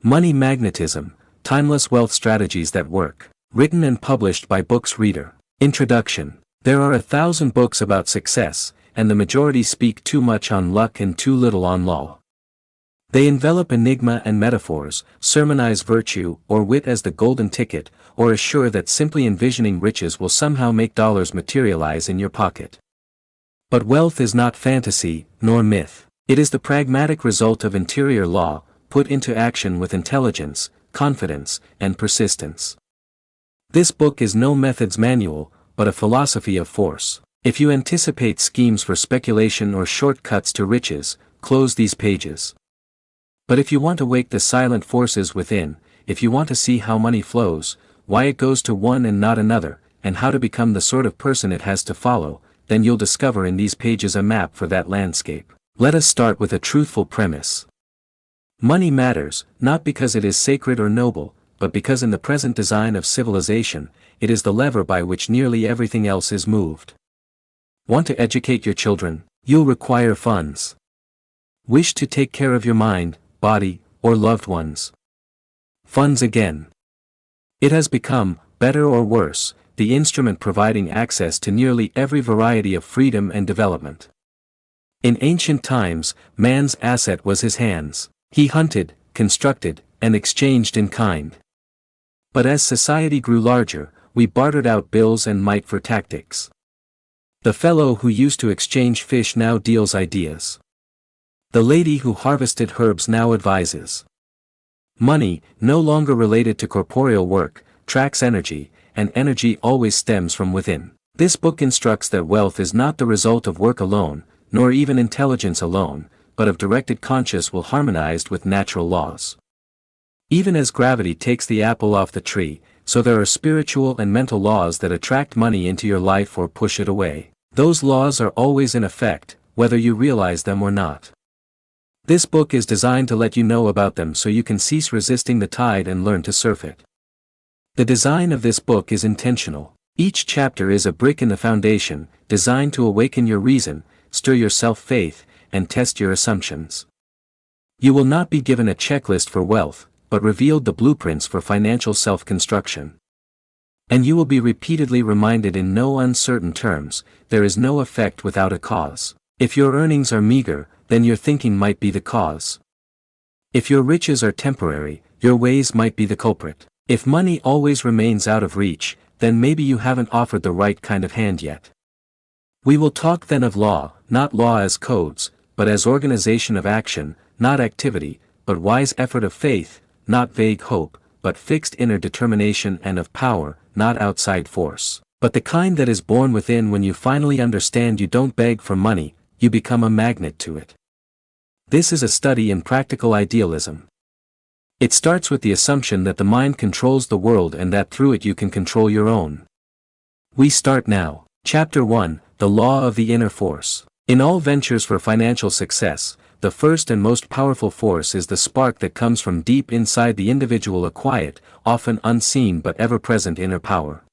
Money Magnetism, Timeless Wealth Strategies That Work. Written and published by Books Reader. Introduction. There are 1,000 books about success, and the majority speak too much on luck and too little on law. They envelop enigma and metaphors, sermonize virtue or wit as the golden ticket, or assure that simply envisioning riches will somehow make dollars materialize in your pocket. But wealth is not fantasy, nor myth. It is the pragmatic result of interior law, put into action with intelligence, confidence, and persistence. This book is no methods manual, but a philosophy of force. If you anticipate schemes for speculation or shortcuts to riches, close these pages. But if you want to wake the silent forces within, if you want to see how money flows, why it goes to one and not another, and how to become the sort of person it has to follow, then you'll discover in these pages a map for that landscape. Let us start with a truthful premise. Money matters, not because it is sacred or noble, but because in the present design of civilization, it is the lever by which nearly everything else is moved. Want to educate your children? You'll require funds. Wish to take care of your mind, body, or loved ones? Funds again. It has become, better or worse, the instrument providing access to nearly every variety of freedom and development. In ancient times, man's asset was his hands. He hunted, constructed, and exchanged in kind. But as society grew larger, we bartered out bills and might for tactics. The fellow who used to exchange fish now deals ideas. The lady who harvested herbs now advises. Money, no longer related to corporeal work, tracks energy, and energy always stems from within. This book instructs that wealth is not the result of work alone, nor even intelligence alone, but of directed conscious will harmonized with natural laws. Even as gravity takes the apple off the tree, so there are spiritual and mental laws that attract money into your life or push it away. Those laws are always in effect, whether you realize them or not. This book is designed to let you know about them so you can cease resisting the tide and learn to surf it. The design of this book is intentional. Each chapter is a brick in the foundation, designed to awaken your reason, stir your self-faith, and test your assumptions. You will not be given a checklist for wealth, but revealed the blueprints for financial self-construction. And you will be repeatedly reminded in no uncertain terms, there is no effect without a cause. If your earnings are meager, then your thinking might be the cause. If your riches are temporary, your ways might be the culprit. If money always remains out of reach, then maybe you haven't offered the right kind of hand yet. We will talk then of law, not law as codes, but as organization of action, not activity, but wise effort of faith, not vague hope, but fixed inner determination, and of power, not outside force, but the kind that is born within. When you finally understand you don't beg for money, you become a magnet to it. This is a study in practical idealism. It starts with the assumption that the mind controls the world and that through it you can control your own. We start now. Chapter 1, The Law of the Inner Force. In all ventures for financial success, the first and most powerful force is the spark that comes from deep inside the individual, a quiet, often unseen but ever-present inner power.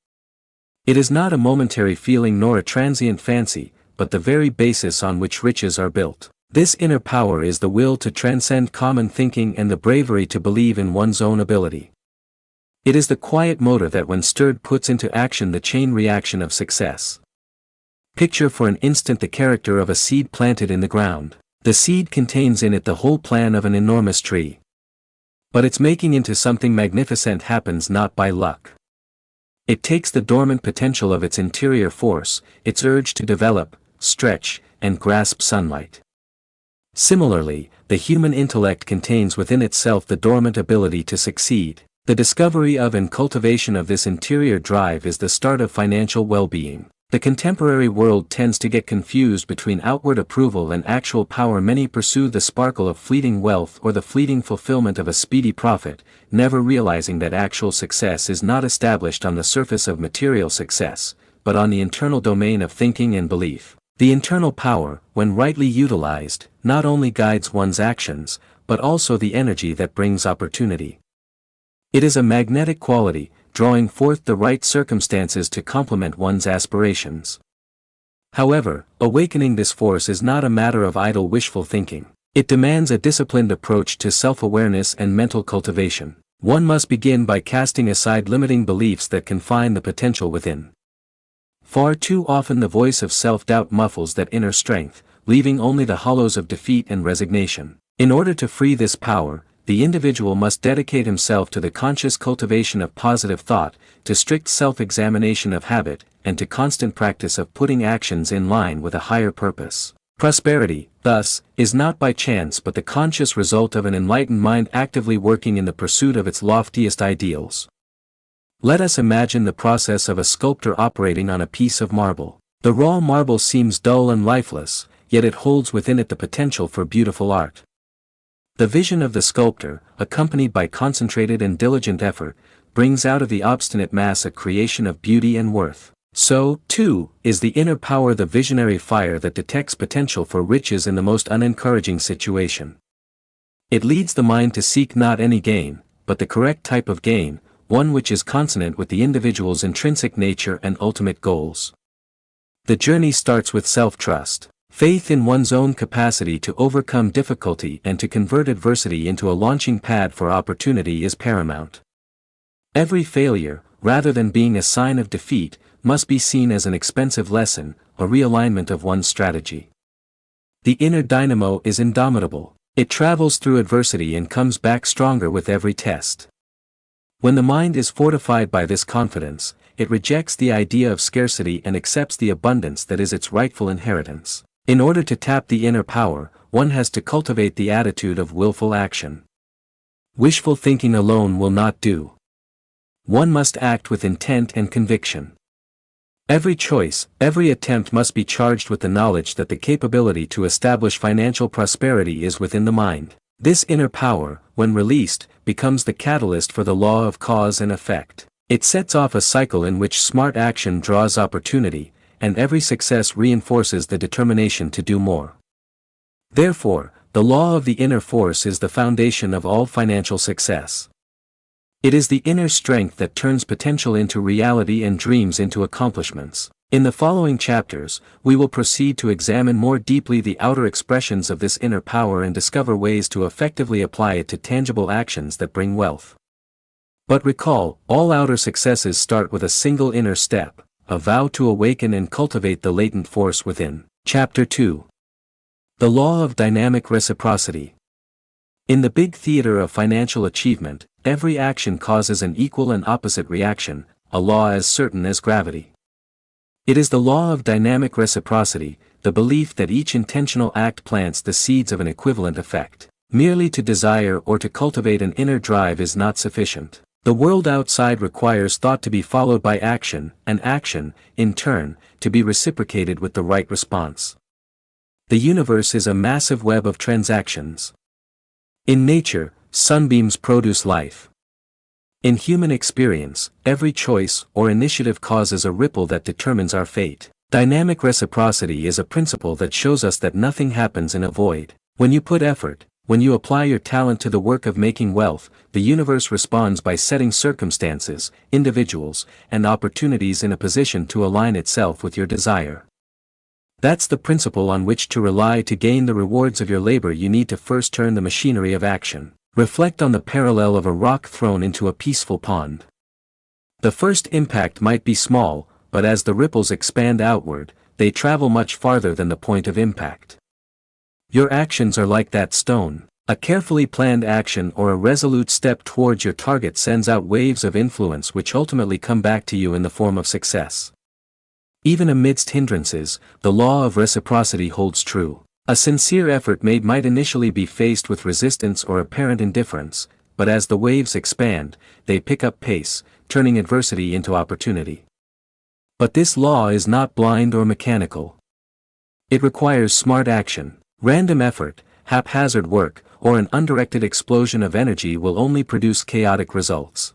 It is not a momentary feeling nor a transient fancy, but the very basis on which riches are built. This inner power is the will to transcend common thinking and the bravery to believe in one's own ability. It is the quiet motor that when stirred puts into action the chain reaction of success. Picture for an instant the character of a seed planted in the ground. The seed contains in it the whole plan of an enormous tree. But its making into something magnificent happens not by luck. It takes the dormant potential of its interior force, its urge to develop, stretch, and grasp sunlight. Similarly, the human intellect contains within itself the dormant ability to succeed. The discovery of and cultivation of this interior drive is the start of financial well-being. The contemporary world tends to get confused between outward approval and actual power. Many pursue the sparkle of fleeting wealth or the fleeting fulfillment of a speedy profit, never realizing that actual success is not established on the surface of material success, but on the internal domain of thinking and belief. The internal power, when rightly utilized, not only guides one's actions, but also the energy that brings opportunity. It is a magnetic quality, drawing forth the right circumstances to complement one's aspirations. However, awakening this force is not a matter of idle wishful thinking. It demands a disciplined approach to self-awareness and mental cultivation. One must begin by casting aside limiting beliefs that confine the potential within. Far too often the voice of self-doubt muffles that inner strength, leaving only the hollows of defeat and resignation. In order to free this power, the individual must dedicate himself to the conscious cultivation of positive thought, to strict self-examination of habit, and to constant practice of putting actions in line with a higher purpose. Prosperity, thus, is not by chance but the conscious result of an enlightened mind actively working in the pursuit of its loftiest ideals. Let us imagine the process of a sculptor operating on a piece of marble. The raw marble seems dull and lifeless, yet it holds within it the potential for beautiful art. The vision of the sculptor, accompanied by concentrated and diligent effort, brings out of the obstinate mass a creation of beauty and worth. So, too, is the inner power the visionary fire that detects potential for riches in the most unencouraging situation. It leads the mind to seek not any gain, but the correct type of gain, one which is consonant with the individual's intrinsic nature and ultimate goals. The journey starts with self-trust. Faith in one's own capacity to overcome difficulty and to convert adversity into a launching pad for opportunity is paramount. Every failure, rather than being a sign of defeat, must be seen as an expensive lesson, a realignment of one's strategy. The inner dynamo is indomitable. It travels through adversity and comes back stronger with every test. When the mind is fortified by this confidence, it rejects the idea of scarcity and accepts the abundance that is its rightful inheritance. In order to tap the inner power, one has to cultivate the attitude of willful action. Wishful thinking alone will not do. One must act with intent and conviction. Every choice, every attempt must be charged with the knowledge that the capability to establish financial prosperity is within the mind. This inner power, when released, becomes the catalyst for the law of cause and effect. It sets off a cycle in which smart action draws opportunity, and every success reinforces the determination to do more. Therefore, the law of the inner force is the foundation of all financial success. It is the inner strength that turns potential into reality and dreams into accomplishments. In the following chapters, we will proceed to examine more deeply the outer expressions of this inner power and discover ways to effectively apply it to tangible actions that bring wealth. But recall, all outer successes start with a single inner step, a vow to awaken and cultivate the latent force within. Chapter 2. The Law of Dynamic Reciprocity. In the big theater of financial achievement, every action causes an equal and opposite reaction, a law as certain as gravity. It is the law of dynamic reciprocity, the belief that each intentional act plants the seeds of an equivalent effect. Merely to desire or to cultivate an inner drive is not sufficient. The world outside requires thought to be followed by action, and action, in turn, to be reciprocated with the right response. The universe is a massive web of transactions. In nature, sunbeams produce life. In human experience, every choice or initiative causes a ripple that determines our fate. Dynamic reciprocity is a principle that shows us that nothing happens in a void. When you put effort, when you apply your talent to the work of making wealth, the universe responds by setting circumstances, individuals, and opportunities in a position to align itself with your desire. That's the principle on which to rely to gain the rewards of your labor. You need to first turn the machinery of action. Reflect on the parallel of a rock thrown into a peaceful pond. The first impact might be small, but as the ripples expand outward, they travel much farther than the point of impact. Your actions are like that stone. A carefully planned action or a resolute step towards your target sends out waves of influence which ultimately come back to you in the form of success. Even amidst hindrances, the law of reciprocity holds true. A sincere effort made might initially be faced with resistance or apparent indifference, but as the waves expand, they pick up pace, turning adversity into opportunity. But this law is not blind or mechanical. It requires smart action. Random effort, haphazard work, or an undirected explosion of energy will only produce chaotic results.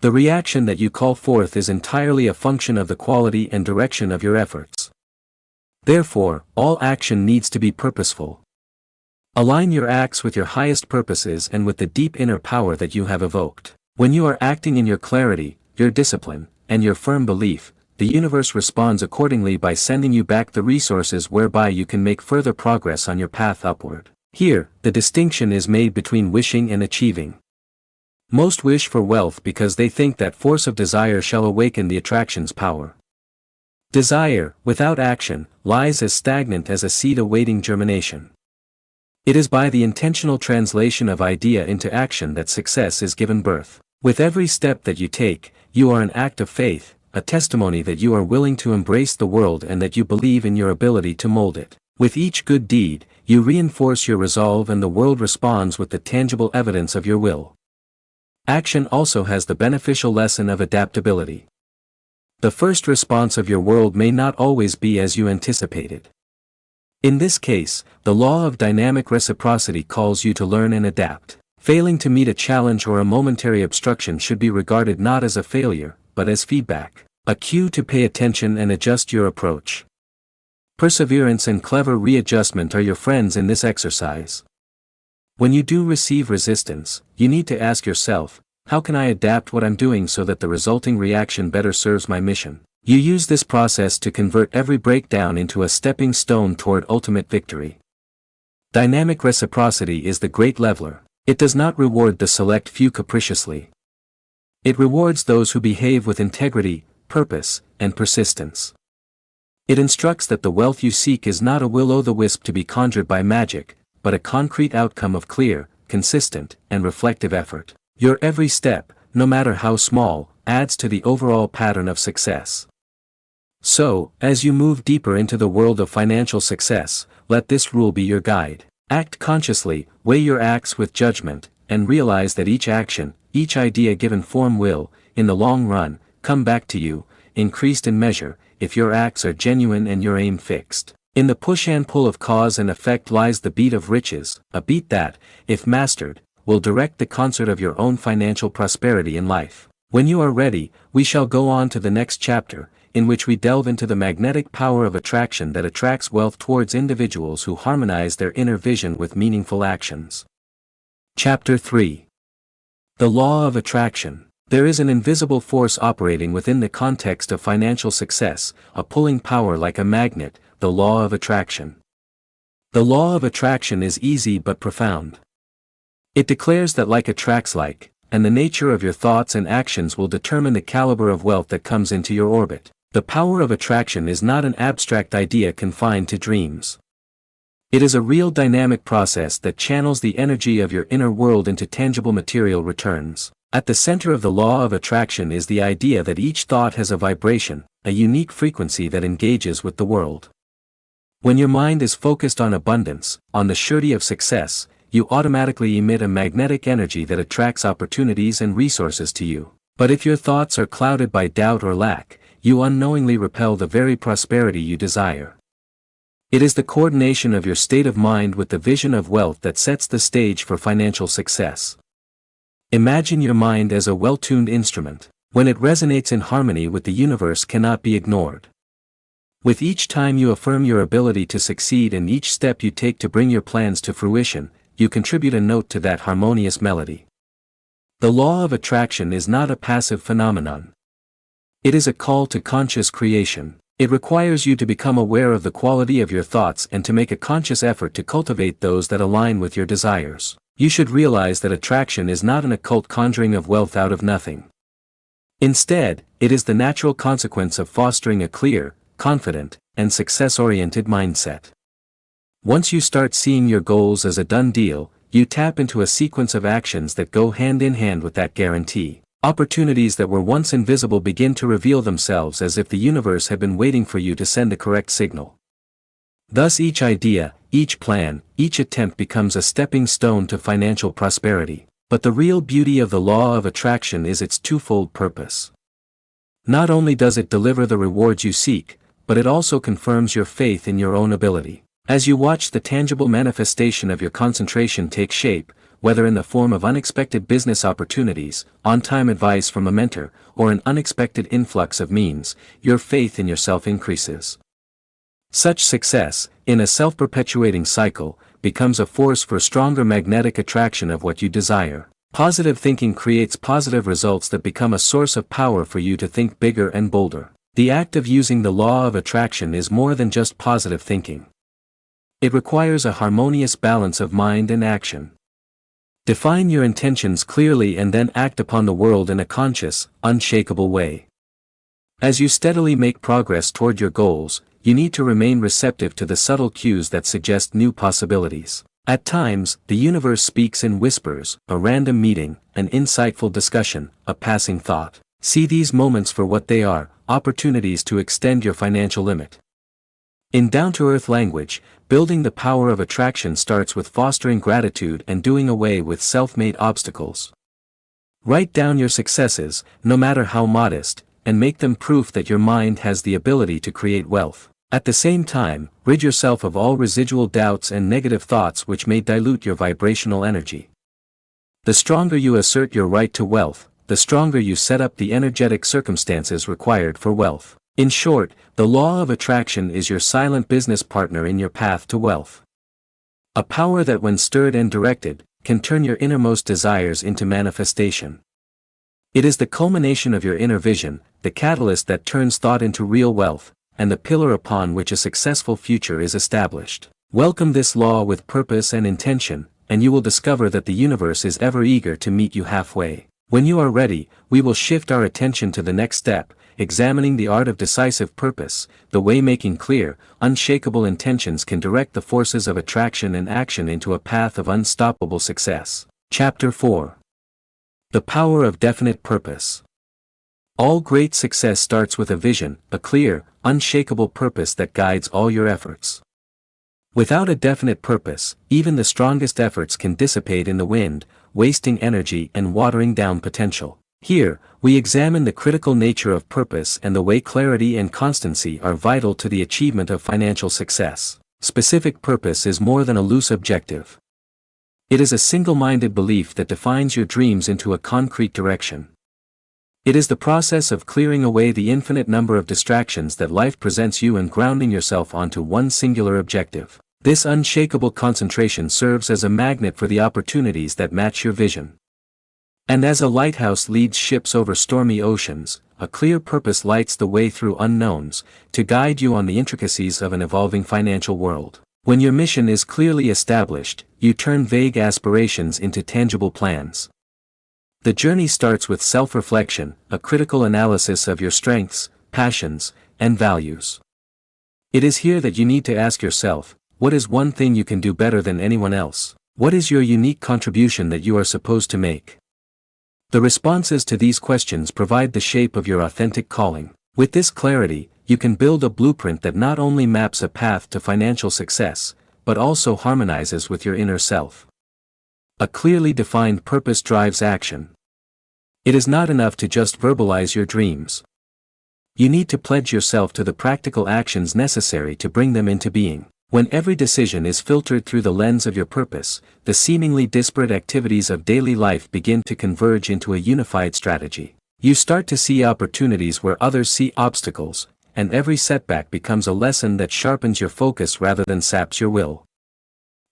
The reaction that you call forth is entirely a function of the quality and direction of your efforts. Therefore, all action needs to be purposeful. Align your acts with your highest purposes and with the deep inner power that you have evoked. When you are acting in your clarity, your discipline, and your firm belief, the universe responds accordingly by sending you back the resources whereby you can make further progress on your path upward. Here, the distinction is made between wishing and achieving. Most wish for wealth because they think that force of desire shall awaken the attraction's power. Desire, without action, lies as stagnant as a seed awaiting germination. It is by the intentional translation of idea into action that success is given birth. With every step that you take, you are an act of faith, a testimony that you are willing to embrace the world and that you believe in your ability to mold it. With each good deed, you reinforce your resolve and the world responds with the tangible evidence of your will. Action also has the beneficial lesson of adaptability. The first response of your world may not always be as you anticipated. In this case, the law of dynamic reciprocity calls you to learn and adapt. Failing to meet a challenge or a momentary obstruction should be regarded not as a failure, but as feedback, a cue to pay attention and adjust your approach. Perseverance and clever readjustment are your friends in this exercise. When you do receive resistance, you need to ask yourself, how can I adapt what I'm doing so that the resulting reaction better serves my mission? You use this process to convert every breakdown into a stepping stone toward ultimate victory. Dynamic reciprocity is the great leveler. It does not reward the select few capriciously. It rewards those who behave with integrity, purpose, and persistence. It instructs that the wealth you seek is not a will-o'-the-wisp to be conjured by magic, but a concrete outcome of clear, consistent, and reflective effort. Your every step, no matter how small, adds to the overall pattern of success. So, as you move deeper into the world of financial success, let this rule be your guide. Act consciously, weigh your acts with judgment, and realize that each action, each idea given form will, in the long run, come back to you, increased in measure, if your acts are genuine and your aim fixed. In the push and pull of cause and effect lies the beat of riches, a beat that, if mastered, will direct the concert of your own financial prosperity in life. When you are ready, we shall go on to the next chapter, in which we delve into the magnetic power of attraction that attracts wealth towards individuals who harmonize their inner vision with meaningful actions. Chapter 3. The Law of Attraction. There is an invisible force operating within the context of financial success, a pulling power like a magnet, the law of attraction. The law of attraction is easy but profound. It declares that like attracts like, and the nature of your thoughts and actions will determine the caliber of wealth that comes into your orbit. The power of attraction is not an abstract idea confined to dreams. It is a real dynamic process that channels the energy of your inner world into tangible material returns. At the center of the law of attraction is the idea that each thought has a vibration, a unique frequency that engages with the world. When your mind is focused on abundance, on the surety of success, you automatically emit a magnetic energy that attracts opportunities and resources to you. But if your thoughts are clouded by doubt or lack, you unknowingly repel the very prosperity you desire. It is the coordination of your state of mind with the vision of wealth that sets the stage for financial success. Imagine your mind as a well-tuned instrument. When it resonates in harmony with the universe cannot be ignored. With each time you affirm your ability to succeed and each step you take to bring your plans to fruition, you contribute a note to that harmonious melody. The law of attraction is not a passive phenomenon. It is a call to conscious creation. It requires you to become aware of the quality of your thoughts and to make a conscious effort to cultivate those that align with your desires. You should realize that attraction is not an occult conjuring of wealth out of nothing. Instead, it is the natural consequence of fostering a clear, confident, and success-oriented mindset. Once you start seeing your goals as a done deal, you tap into a sequence of actions that go hand in hand with that guarantee. Opportunities that were once invisible begin to reveal themselves as if the universe had been waiting for you to send the correct signal. Thus each idea, each plan, each attempt becomes a stepping stone to financial prosperity. But the real beauty of the law of attraction is its twofold purpose. Not only does it deliver the rewards you seek, but it also confirms your faith in your own ability. As you watch the tangible manifestation of your concentration take shape, whether in the form of unexpected business opportunities, on-time advice from a mentor, or an unexpected influx of means, your faith in yourself increases. Such success, in a self-perpetuating cycle, becomes a force for stronger magnetic attraction of what you desire. Positive thinking creates positive results that become a source of power for you to think bigger and bolder. The act of using the law of attraction is more than just positive thinking. It requires a harmonious balance of mind and action. Define your intentions clearly and then act upon the world in a conscious, unshakable way. As you steadily make progress toward your goals, you need to remain receptive to the subtle cues that suggest new possibilities. At times, the universe speaks in whispers, a random meeting, an insightful discussion, a passing thought. See these moments for what they are, opportunities to extend your financial limit. In down-to-earth language, building the power of attraction starts with fostering gratitude and doing away with self-made obstacles. Write down your successes, no matter how modest, and make them proof that your mind has the ability to create wealth. At the same time, rid yourself of all residual doubts and negative thoughts which may dilute your vibrational energy. The stronger you assert your right to wealth, the stronger you set up the energetic circumstances required for wealth. In short, the law of attraction is your silent business partner in your path to wealth. A power that, when stirred and directed, can turn your innermost desires into manifestation. It is the culmination of your inner vision, the catalyst that turns thought into real wealth, and the pillar upon which a successful future is established. Welcome this law with purpose and intention, and you will discover that the universe is ever eager to meet you halfway. When you are ready, we will shift our attention to the next step, examining the art of decisive purpose, the way making clear, unshakable intentions can direct the forces of attraction and action into a path of unstoppable success. Chapter 4. The Power of Definite Purpose. All great success starts with a vision, a clear, unshakable purpose that guides all your efforts. Without a definite purpose, even the strongest efforts can dissipate in the wind, wasting energy and watering down potential. Here, we examine the critical nature of purpose and the way clarity and constancy are vital to the achievement of financial success. Specific purpose is more than a loose objective. It is a single-minded belief that defines your dreams into a concrete direction. It is the process of clearing away the infinite number of distractions that life presents you and grounding yourself onto one singular objective. This unshakable concentration serves as a magnet for the opportunities that match your vision. And as a lighthouse leads ships over stormy oceans, a clear purpose lights the way through unknowns, to guide you on the intricacies of an evolving financial world. When your mission is clearly established, you turn vague aspirations into tangible plans. The journey starts with self-reflection, a critical analysis of your strengths, passions, and values. It is here that you need to ask yourself, what is one thing you can do better than anyone else? What is your unique contribution that you are supposed to make? The responses to these questions provide the shape of your authentic calling. With this clarity, you can build a blueprint that not only maps a path to financial success, but also harmonizes with your inner self. A clearly defined purpose drives action. It is not enough to just verbalize your dreams. You need to pledge yourself to the practical actions necessary to bring them into being. When every decision is filtered through the lens of your purpose, the seemingly disparate activities of daily life begin to converge into a unified strategy. You start to see opportunities where others see obstacles, and every setback becomes a lesson that sharpens your focus rather than saps your will.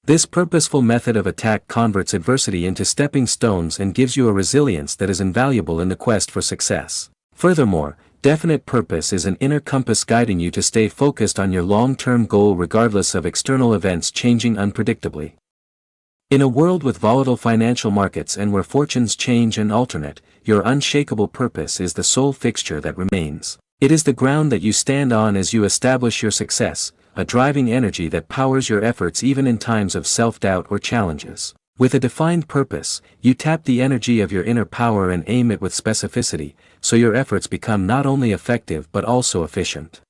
This purposeful method of attack converts adversity into stepping stones and gives you a resilience that is invaluable in the quest for success. Furthermore, definite purpose is an inner compass guiding you to stay focused on your long-term goal regardless of external events changing unpredictably. In a world with volatile financial markets and where fortunes change and alternate, your unshakable purpose is the sole fixture that remains. It is the ground that you stand on as you establish your success, a driving energy that powers your efforts even in times of self-doubt or challenges. With a defined purpose, you tap the energy of your inner power and aim it with specificity, so your efforts become not only effective but also efficient.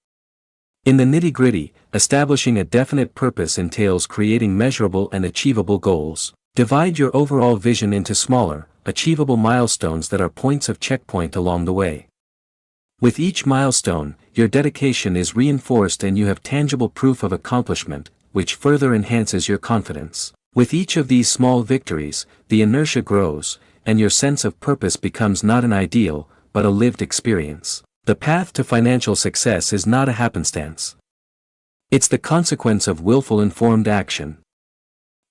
In the nitty-gritty, establishing a definite purpose entails creating measurable and achievable goals. Divide your overall vision into smaller, achievable milestones that are points of checkpoint along the way. With each milestone, your dedication is reinforced and you have tangible proof of accomplishment, which further enhances your confidence. With each of these small victories, the inertia grows, and your sense of purpose becomes not an ideal, but a lived experience. The path to financial success is not a happenstance. It's the consequence of willful informed action.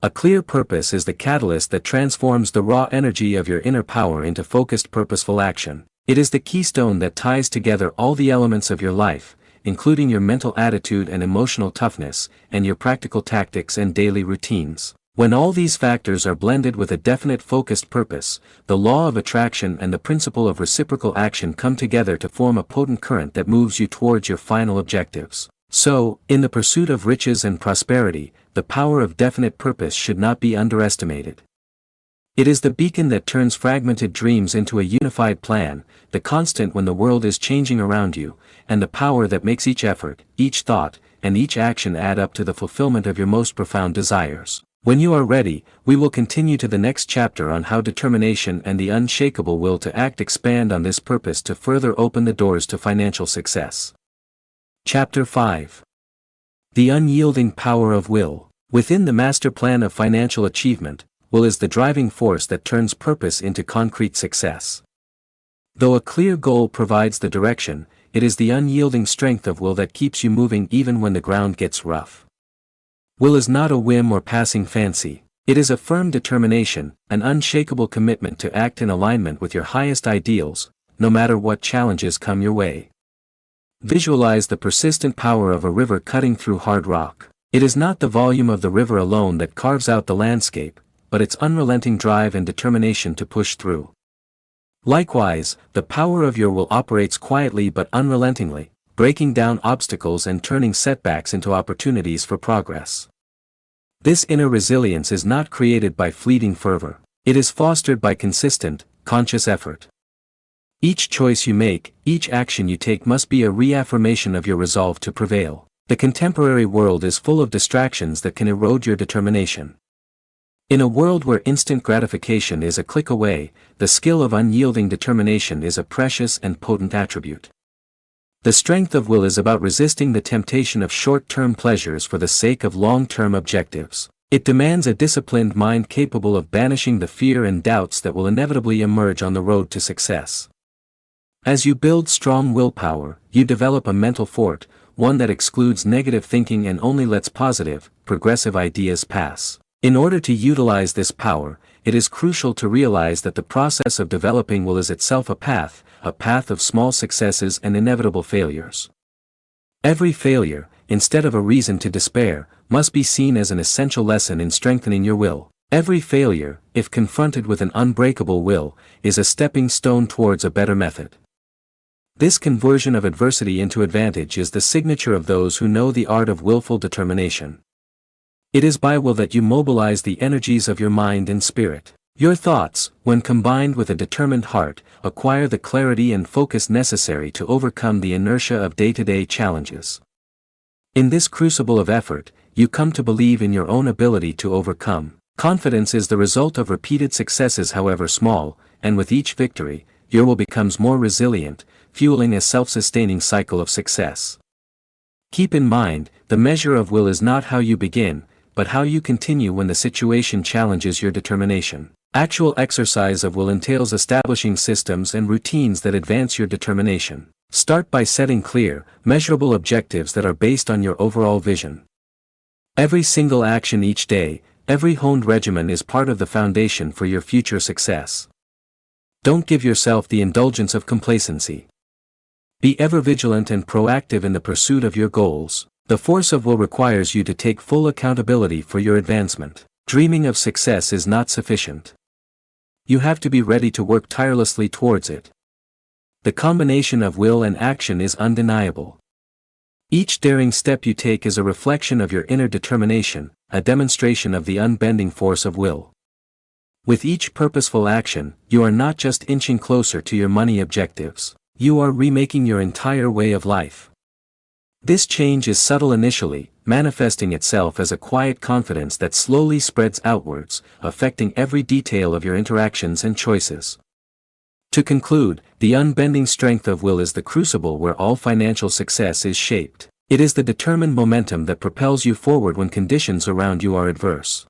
A clear purpose is the catalyst that transforms the raw energy of your inner power into focused purposeful action. It is the keystone that ties together all the elements of your life, including your mental attitude and emotional toughness, and your practical tactics and daily routines. When all these factors are blended with a definite focused purpose, the law of attraction and the principle of reciprocal action come together to form a potent current that moves you towards your final objectives. So, in the pursuit of riches and prosperity, the power of definite purpose should not be underestimated. It is the beacon that turns fragmented dreams into a unified plan, the constant when the world is changing around you, and the power that makes each effort, each thought, and each action add up to the fulfillment of your most profound desires. When you are ready, we will continue to the next chapter on how determination and the unshakable will to act expand on this purpose to further open the doors to financial success. Chapter 5. The unyielding power of will. Within the master plan of financial achievement, will is the driving force that turns purpose into concrete success. Though a clear goal provides the direction, it is the unyielding strength of will that keeps you moving even when the ground gets rough. Will is not a whim or passing fancy. It is a firm determination, an unshakable commitment to act in alignment with your highest ideals, no matter what challenges come your way. Visualize the persistent power of a river cutting through hard rock. It is not the volume of the river alone that carves out the landscape, but its unrelenting drive and determination to push through. Likewise, the power of your will operates quietly but unrelentingly, breaking down obstacles and turning setbacks into opportunities for progress. This inner resilience is not created by fleeting fervor. It is fostered by consistent, conscious effort. Each choice you make, each action you take must be a reaffirmation of your resolve to prevail. The contemporary world is full of distractions that can erode your determination. In a world where instant gratification is a click away, the skill of unyielding determination is a precious and potent attribute. The strength of will is about resisting the temptation of short-term pleasures for the sake of long-term objectives. It demands a disciplined mind capable of banishing the fear and doubts that will inevitably emerge on the road to success. As you build strong willpower, you develop a mental fort, one that excludes negative thinking and only lets positive, progressive ideas pass. In order to utilize this power, it is crucial to realize that the process of developing will is itself a path of small successes and inevitable failures. Every failure, instead of a reason to despair, must be seen as an essential lesson in strengthening your will. Every failure, if confronted with an unbreakable will, is a stepping stone towards a better method. This conversion of adversity into advantage is the signature of those who know the art of willful determination. It is by will that you mobilize the energies of your mind and spirit. Your thoughts, when combined with a determined heart, acquire the clarity and focus necessary to overcome the inertia of day-to-day challenges. In this crucible of effort, you come to believe in your own ability to overcome. Confidence is the result of repeated successes however small, and with each victory, your will becomes more resilient, fueling a self-sustaining cycle of success. Keep in mind, the measure of will is not how you begin, but how you continue when the situation challenges your determination. Actual exercise of will entails establishing systems and routines that advance your determination. Start by setting clear, measurable objectives that are based on your overall vision. Every single action each day, every honed regimen is part of the foundation for your future success. Don't give yourself the indulgence of complacency. Be ever vigilant and proactive in the pursuit of your goals. The force of will requires you to take full accountability for your advancement. Dreaming of success is not sufficient. You have to be ready to work tirelessly towards it. The combination of will and action is undeniable. Each daring step you take is a reflection of your inner determination, a demonstration of the unbending force of will. With each purposeful action, you are not just inching closer to your money objectives. You are remaking your entire way of life. This change is subtle initially, manifesting itself as a quiet confidence that slowly spreads outwards, affecting every detail of your interactions and choices. To conclude, the unbending strength of will is the crucible where all financial success is shaped. It is the determined momentum that propels you forward when conditions around you are adverse.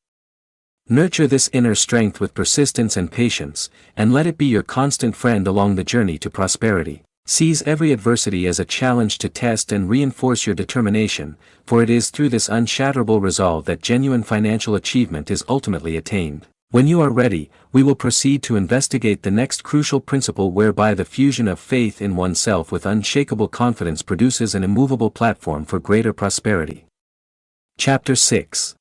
Nurture this inner strength with persistence and patience, and let it be your constant friend along the journey to prosperity. Seize every adversity as a challenge to test and reinforce your determination, for it is through this unshatterable resolve that genuine financial achievement is ultimately attained. When you are ready, we will proceed to investigate the next crucial principle whereby the fusion of faith in oneself with unshakable confidence produces an immovable platform for greater prosperity. Chapter 6.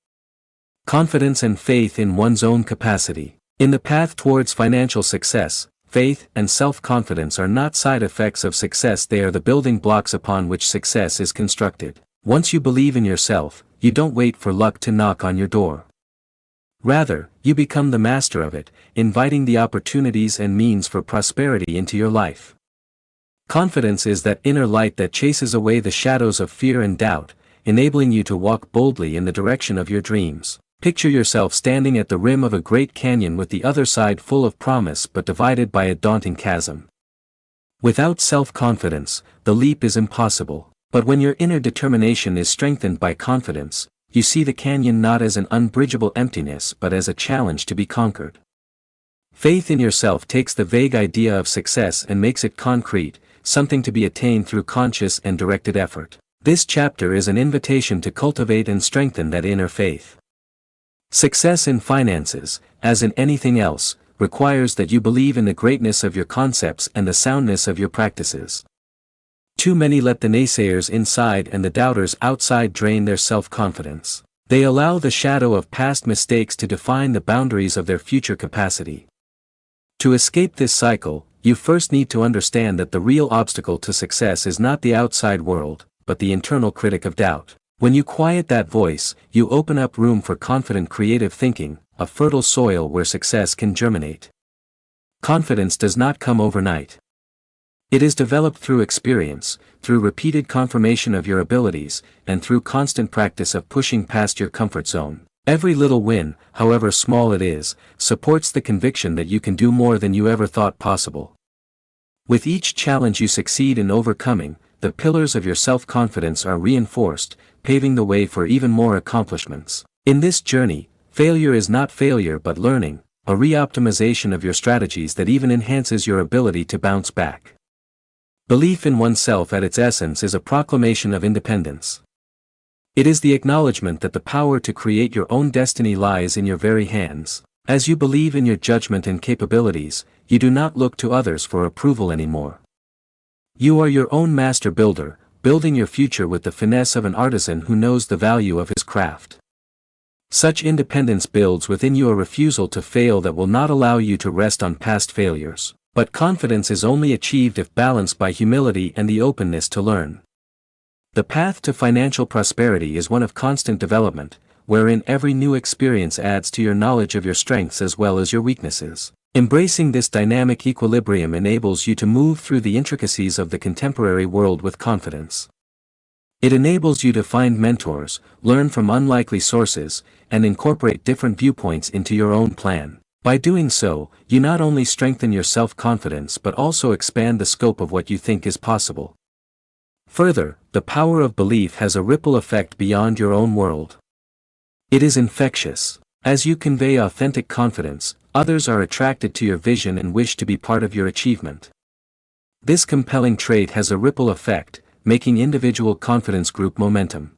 Confidence and faith in one's own capacity. In the path towards financial success, faith and self-confidence are not side effects of success, they are the building blocks upon which success is constructed. Once you believe in yourself, you don't wait for luck to knock on your door. Rather, you become the master of it, inviting the opportunities and means for prosperity into your life. Confidence is that inner light that chases away the shadows of fear and doubt, enabling you to walk boldly in the direction of your dreams. Picture yourself standing at the rim of a great canyon with the other side full of promise but divided by a daunting chasm. Without self-confidence, the leap is impossible, but when your inner determination is strengthened by confidence, you see the canyon not as an unbridgeable emptiness but as a challenge to be conquered. Faith in yourself takes the vague idea of success and makes it concrete, something to be attained through conscious and directed effort. This chapter is an invitation to cultivate and strengthen that inner faith. Success in finances, as in anything else, requires that you believe in the greatness of your concepts and the soundness of your practices. Too many let the naysayers inside and the doubters outside drain their self-confidence. They allow the shadow of past mistakes to define the boundaries of their future capacity. To escape this cycle, you first need to understand that the real obstacle to success is not the outside world, but the internal critic of doubt. When you quiet that voice, you open up room for confident creative thinking, a fertile soil where success can germinate. Confidence does not come overnight. It is developed through experience, through repeated confirmation of your abilities, and through constant practice of pushing past your comfort zone. Every little win, however small it is, supports the conviction that you can do more than you ever thought possible. With each challenge you succeed in overcoming, the pillars of your self-confidence are reinforced, paving the way for even more accomplishments. In this journey, failure is not failure but learning, a re-optimization of your strategies that even enhances your ability to bounce back. Belief in oneself at its essence is a proclamation of independence. It is the acknowledgement that the power to create your own destiny lies in your very hands. As you believe in your judgment and capabilities, you do not look to others for approval anymore. You are your own master builder, building your future with the finesse of an artisan who knows the value of his craft. Such independence builds within you a refusal to fail that will not allow you to rest on past failures. But confidence is only achieved if balanced by humility and the openness to learn. The path to financial prosperity is one of constant development, wherein every new experience adds to your knowledge of your strengths as well as your weaknesses. Embracing this dynamic equilibrium enables you to move through the intricacies of the contemporary world with confidence. It enables you to find mentors, learn from unlikely sources, and incorporate different viewpoints into your own plan. By doing so, you not only strengthen your self-confidence but also expand the scope of what you think is possible. Further, the power of belief has a ripple effect beyond your own world. It is infectious. As you convey authentic confidence, others are attracted to your vision and wish to be part of your achievement. This compelling trait has a ripple effect, making individual confidence group momentum.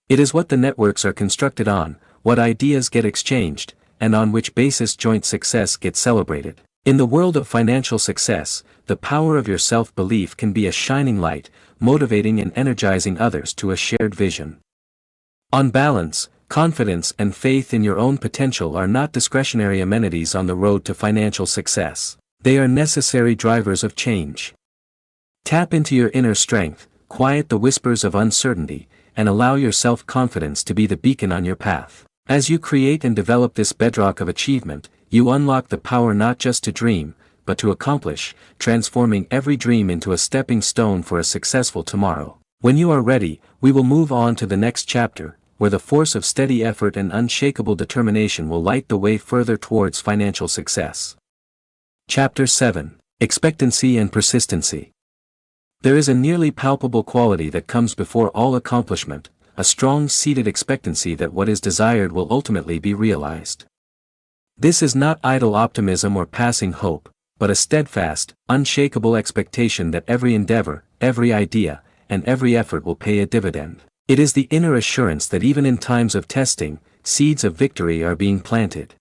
It is what the networks are constructed on, what ideas get exchanged, and on which basis joint success gets celebrated. In the world of financial success, the power of your self-belief can be a shining light, motivating and energizing others to a shared vision. On balance, confidence and faith in your own potential are not discretionary amenities on the road to financial success. They are necessary drivers of change. Tap into your inner strength, quiet the whispers of uncertainty, and allow your self-confidence to be the beacon on your path. As you create and develop this bedrock of achievement, you unlock the power not just to dream, but to accomplish, transforming every dream into a stepping stone for a successful tomorrow. When you are ready, we will move on to the next chapter, where the force of steady effort and unshakable determination will light the way further towards financial success. Chapter 7. Expectancy and Persistency. There is a nearly palpable quality that comes before all accomplishment, a strong-seated expectancy that what is desired will ultimately be realized. This is not idle optimism or passing hope, but a steadfast, unshakable expectation that every endeavor, every idea, and every effort will pay a dividend. It is the inner assurance that even in times of testing, seeds of victory are being planted.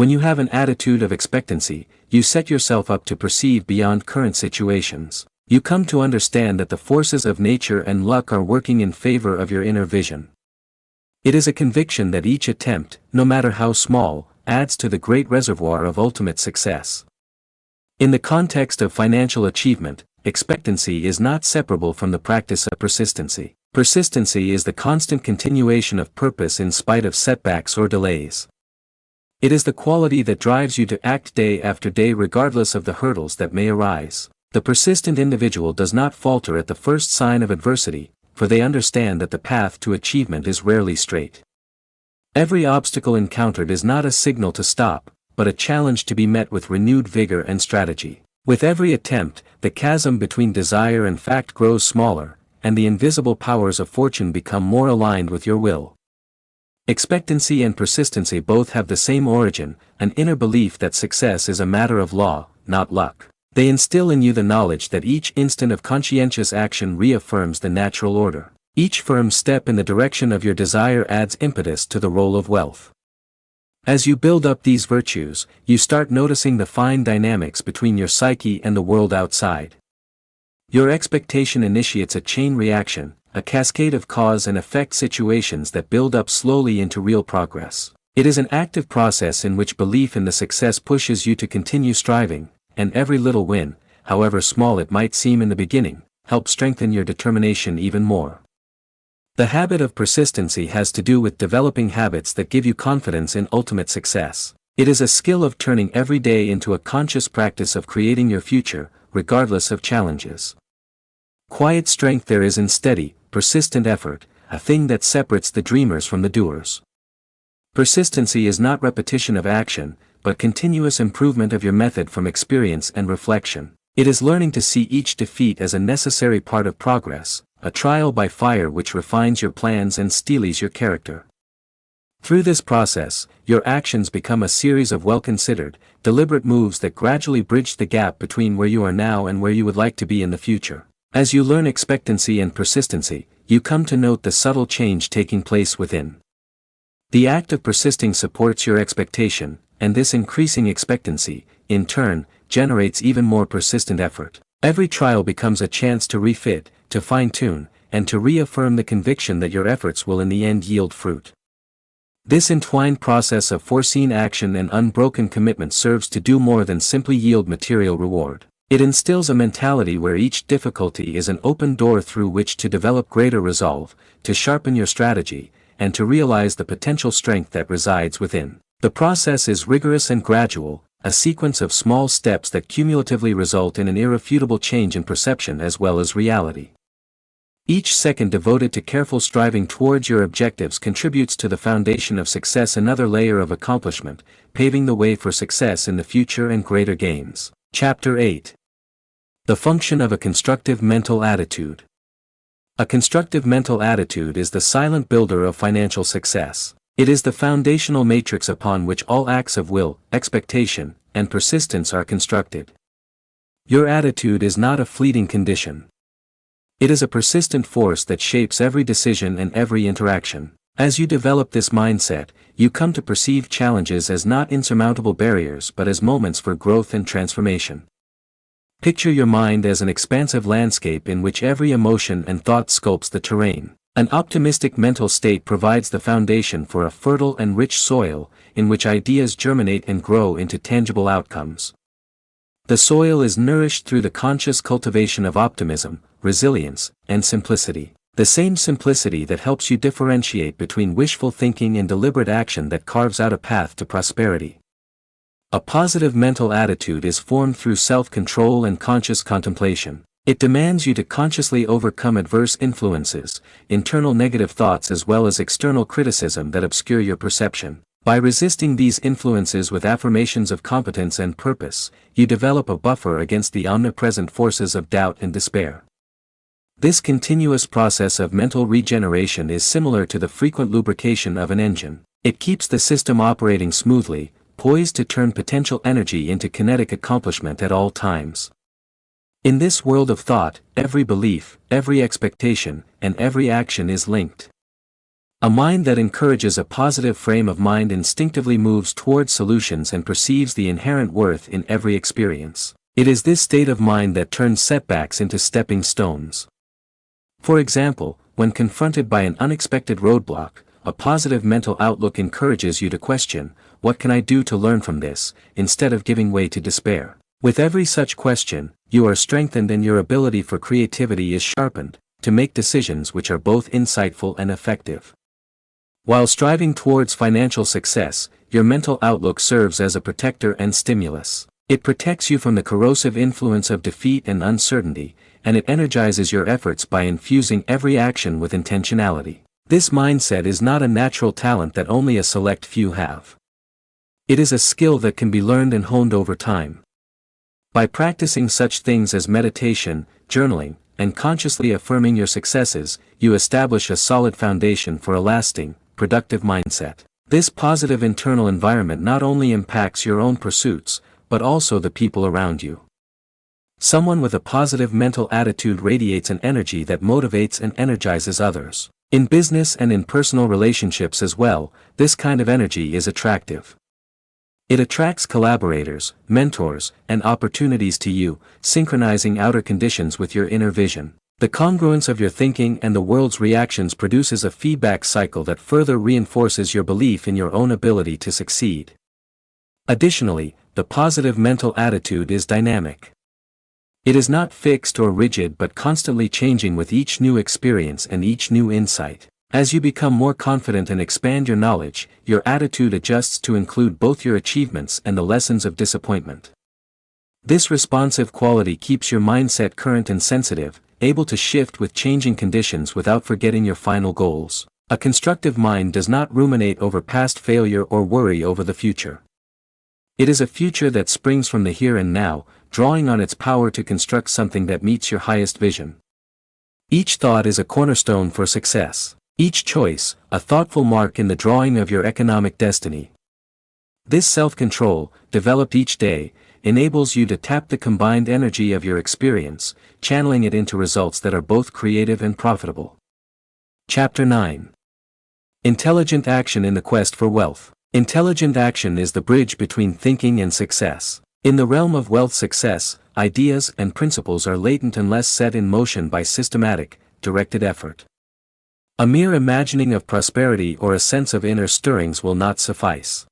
When you have an attitude of expectancy, you set yourself up to perceive beyond current situations. You come to understand that the forces of nature and luck are working in favor of your inner vision. It is a conviction that each attempt, no matter how small, adds to the great reservoir of ultimate success. In the context of financial achievement, expectancy is not separable from the practice of persistency. Persistency is the constant continuation of purpose in spite of setbacks or delays. It is the quality that drives you to act day after day regardless of the hurdles that may arise. The persistent individual does not falter at the first sign of adversity, for they understand that the path to achievement is rarely straight. Every obstacle encountered is not a signal to stop, but a challenge to be met with renewed vigor and strategy. With every attempt, the chasm between desire and fact grows smaller, and the invisible powers of fortune become more aligned with your will. Expectancy and persistency both have the same origin, an inner belief that success is a matter of law, not luck. They instill in you the knowledge that each instant of conscientious action reaffirms the natural order. Each firm step in the direction of your desire adds impetus to the roll of wealth. As you build up these virtues, you start noticing the fine dynamics between your psyche and the world outside. Your expectation initiates a chain reaction, a cascade of cause and effect situations that build up slowly into real progress. It is an active process in which belief in the success pushes you to continue striving, and every little win, however small it might seem in the beginning, helps strengthen your determination even more. The habit of persistency has to do with developing habits that give you confidence in ultimate success. It is a skill of turning every day into a conscious practice of creating your future, regardless of challenges. Quiet strength there is in steady, persistent effort, a thing that separates the dreamers from the doers. Persistency is not repetition of action, but continuous improvement of your method from experience and reflection. It is learning to see each defeat as a necessary part of progress, a trial by fire which refines your plans and steelies your character. Through this process, your actions become a series of well-considered, deliberate moves that gradually bridge the gap between where you are now and where you would like to be in the future. As you learn expectancy and persistency, you come to note the subtle change taking place within. The act of persisting supports your expectation, and this increasing expectancy, in turn, generates even more persistent effort. Every trial becomes a chance to refit, to fine-tune, and to reaffirm the conviction that your efforts will in the end yield fruit. This entwined process of foreseen action and unbroken commitment serves to do more than simply yield material reward. It instills a mentality where each difficulty is an open door through which to develop greater resolve, to sharpen your strategy, and to realize the potential strength that resides within. The process is rigorous and gradual, a sequence of small steps that cumulatively result in an irrefutable change in perception as well as reality. Each second devoted to careful striving towards your objectives contributes to the foundation of success, another layer of accomplishment, paving the way for success in the future and greater gains. Chapter 8. The function of a constructive mental attitude. A constructive mental attitude is the silent builder of financial success. It is the foundational matrix upon which all acts of will, expectation, and persistence are constructed. Your attitude is not a fleeting condition. It is a persistent force that shapes every decision and every interaction. As you develop this mindset, you come to perceive challenges as not insurmountable barriers but as moments for growth and transformation. Picture your mind as an expansive landscape in which every emotion and thought sculpts the terrain. An optimistic mental state provides the foundation for a fertile and rich soil, in which ideas germinate and grow into tangible outcomes. The soil is nourished through the conscious cultivation of optimism, resilience, and simplicity. The same simplicity that helps you differentiate between wishful thinking and deliberate action that carves out a path to prosperity. A positive mental attitude is formed through self-control and conscious contemplation. It demands you to consciously overcome adverse influences, internal negative thoughts as well as external criticism that obscure your perception. By resisting these influences with affirmations of competence and purpose, you develop a buffer against the omnipresent forces of doubt and despair. This continuous process of mental regeneration is similar to the frequent lubrication of an engine. It keeps the system operating smoothly, poised to turn potential energy into kinetic accomplishment at all times. In this world of thought, every belief, every expectation, and every action is linked. A mind that encourages a positive frame of mind instinctively moves towards solutions and perceives the inherent worth in every experience. It is this state of mind that turns setbacks into stepping stones. For example, when confronted by an unexpected roadblock, a positive mental outlook encourages you to question, "What can I do to learn from this?" instead of giving way to despair. With every such question, you are strengthened and your ability for creativity is sharpened, to make decisions which are both insightful and effective. While striving towards financial success, your mental outlook serves as a protector and stimulus. It protects you from the corrosive influence of defeat and uncertainty, and it energizes your efforts by infusing every action with intentionality. This mindset is not a natural talent that only a select few have. It is a skill that can be learned and honed over time. By practicing such things as meditation, journaling, and consciously affirming your successes, you establish a solid foundation for a lasting, productive mindset. This positive internal environment not only impacts your own pursuits, but also the people around you. Someone with a positive mental attitude radiates an energy that motivates and energizes others. In business and in personal relationships as well, this kind of energy is attractive. It attracts collaborators, mentors, and opportunities to you, synchronizing outer conditions with your inner vision. The congruence of your thinking and the world's reactions produces a feedback cycle that further reinforces your belief in your own ability to succeed. Additionally, the positive mental attitude is dynamic. It is not fixed or rigid but constantly changing with each new experience and each new insight. As you become more confident and expand your knowledge, your attitude adjusts to include both your achievements and the lessons of disappointment. This responsive quality keeps your mindset current and sensitive, able to shift with changing conditions without forgetting your final goals. A constructive mind does not ruminate over past failure or worry over the future. It is a future that springs from the here and now, drawing on its power to construct something that meets your highest vision. Each thought is a cornerstone for success. Each choice, a thoughtful mark in the drawing of your economic destiny. This self-control, developed each day, enables you to tap the combined energy of your experience, channeling it into results that are both creative and profitable. Chapter 9. Intelligent Action in the Quest for Wealth. Intelligent action is the bridge between thinking and success. In the realm of wealth success, ideas and principles are latent unless set in motion by systematic, directed effort. A mere imagining of prosperity or a sense of inner stirrings will not suffice.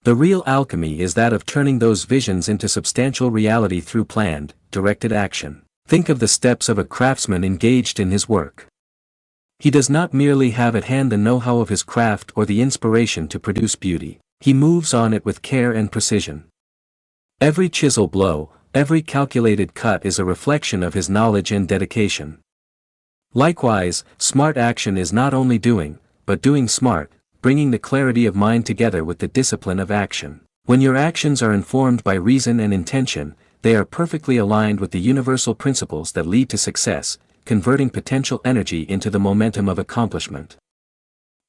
The real alchemy is that of turning those visions into substantial reality through planned, directed action. Think of the steps of a craftsman engaged in his work. He does not merely have at hand the know-how of his craft or the inspiration to produce beauty. He moves on it with care and precision. Every chisel blow, every calculated cut is a reflection of his knowledge and dedication. Likewise, smart action is not only doing, but doing smart, bringing the clarity of mind together with the discipline of action. When your actions are informed by reason and intention, they are perfectly aligned with the universal principles that lead to success, converting potential energy into the momentum of accomplishment.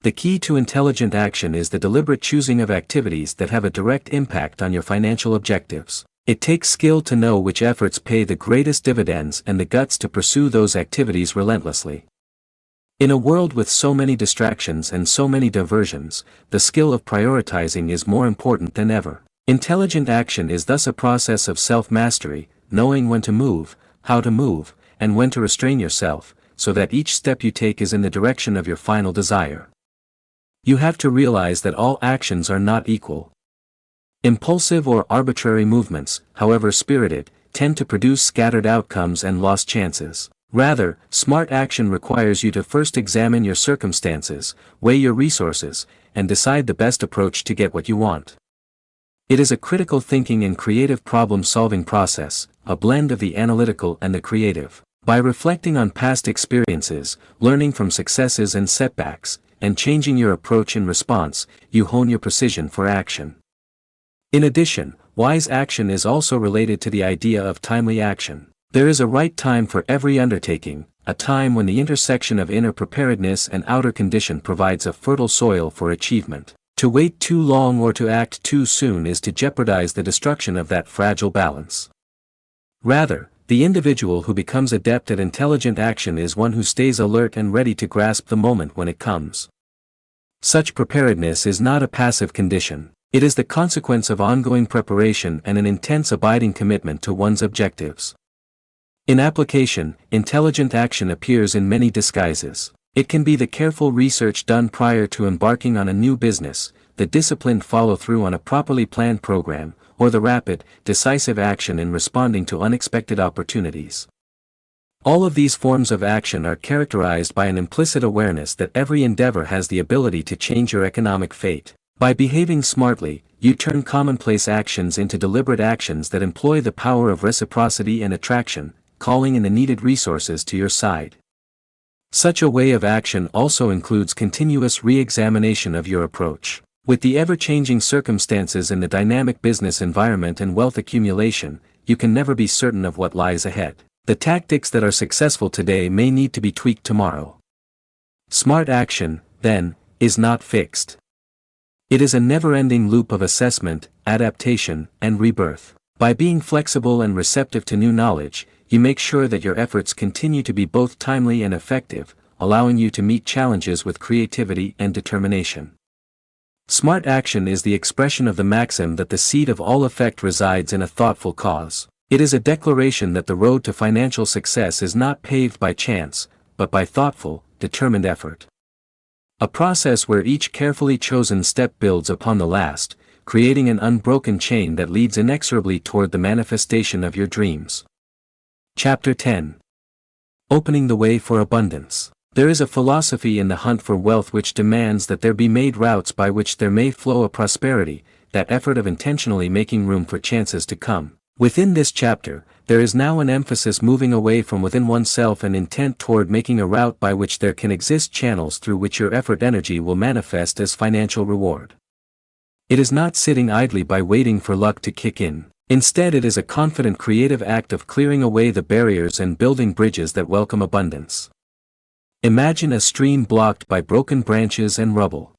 The key to intelligent action is the deliberate choosing of activities that have a direct impact on your financial objectives. It takes skill to know which efforts pay the greatest dividends and the guts to pursue those activities relentlessly. In a world with so many distractions and so many diversions, the skill of prioritizing is more important than ever. Intelligent action is thus a process of self-mastery, knowing when to move, how to move, and when to restrain yourself, so that each step you take is in the direction of your final desire. You have to realize that all actions are not equal. Impulsive or arbitrary movements, however spirited, tend to produce scattered outcomes and lost chances. Rather, smart action requires you to first examine your circumstances, weigh your resources, and decide the best approach to get what you want. It is a critical thinking and creative problem-solving process, a blend of the analytical and the creative. By reflecting on past experiences, learning from successes and setbacks, and changing your approach in response, you hone your precision for action. In addition, wise action is also related to the idea of timely action. There is a right time for every undertaking, a time when the intersection of inner preparedness and outer condition provides a fertile soil for achievement. To wait too long or to act too soon is to jeopardize the destruction of that fragile balance. Rather, the individual who becomes adept at intelligent action is one who stays alert and ready to grasp the moment when it comes. Such preparedness is not a passive condition. It is the consequence of ongoing preparation and an intense abiding commitment to one's objectives. In application, intelligent action appears in many disguises. It can be the careful research done prior to embarking on a new business, the disciplined follow-through on a properly planned program, or the rapid, decisive action in responding to unexpected opportunities. All of these forms of action are characterized by an implicit awareness that every endeavor has the ability to change your economic fate. By behaving smartly, you turn commonplace actions into deliberate actions that employ the power of reciprocity and attraction, calling in the needed resources to your side. Such a way of action also includes continuous re-examination of your approach. With the ever-changing circumstances in the dynamic business environment and wealth accumulation, you can never be certain of what lies ahead. The tactics that are successful today may need to be tweaked tomorrow. Smart action, then, is not fixed. It is a never-ending loop of assessment, adaptation, and rebirth. By being flexible and receptive to new knowledge, you make sure that your efforts continue to be both timely and effective, allowing you to meet challenges with creativity and determination. Smart action is the expression of the maxim that the seed of all effect resides in a thoughtful cause. It is a declaration that the road to financial success is not paved by chance, but by thoughtful, determined effort. A process where each carefully chosen step builds upon the last, creating an unbroken chain that leads inexorably toward the manifestation of your dreams. Chapter 10. Opening the way for abundance. There is a philosophy in the hunt for wealth which demands that there be made routes by which there may flow a prosperity, that effort of intentionally making room for chances to come. Within this chapter, there is now an emphasis moving away from within oneself and intent toward making a route by which there can exist channels through which your effort energy will manifest as financial reward. It is not sitting idly by waiting for luck to kick in. Instead, it is a confident creative act of clearing away the barriers and building bridges that welcome abundance. Imagine a stream blocked by broken branches and rubble.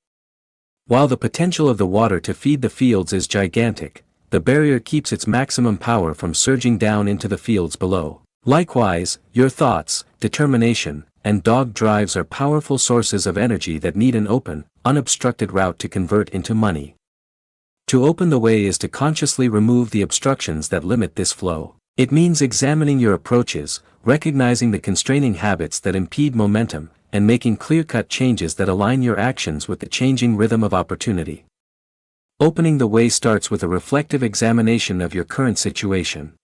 While the potential of the water to feed the fields is gigantic, the barrier keeps its maximum power from surging down into the fields below. Likewise, your thoughts, determination, and dogged drives are powerful sources of energy that need an open, unobstructed route to convert into money. To open the way is to consciously remove the obstructions that limit this flow. It means examining your approaches, recognizing the constraining habits that impede momentum, and making clear-cut changes that align your actions with the changing rhythm of opportunity. Opening the way starts with a reflective examination of your current situation.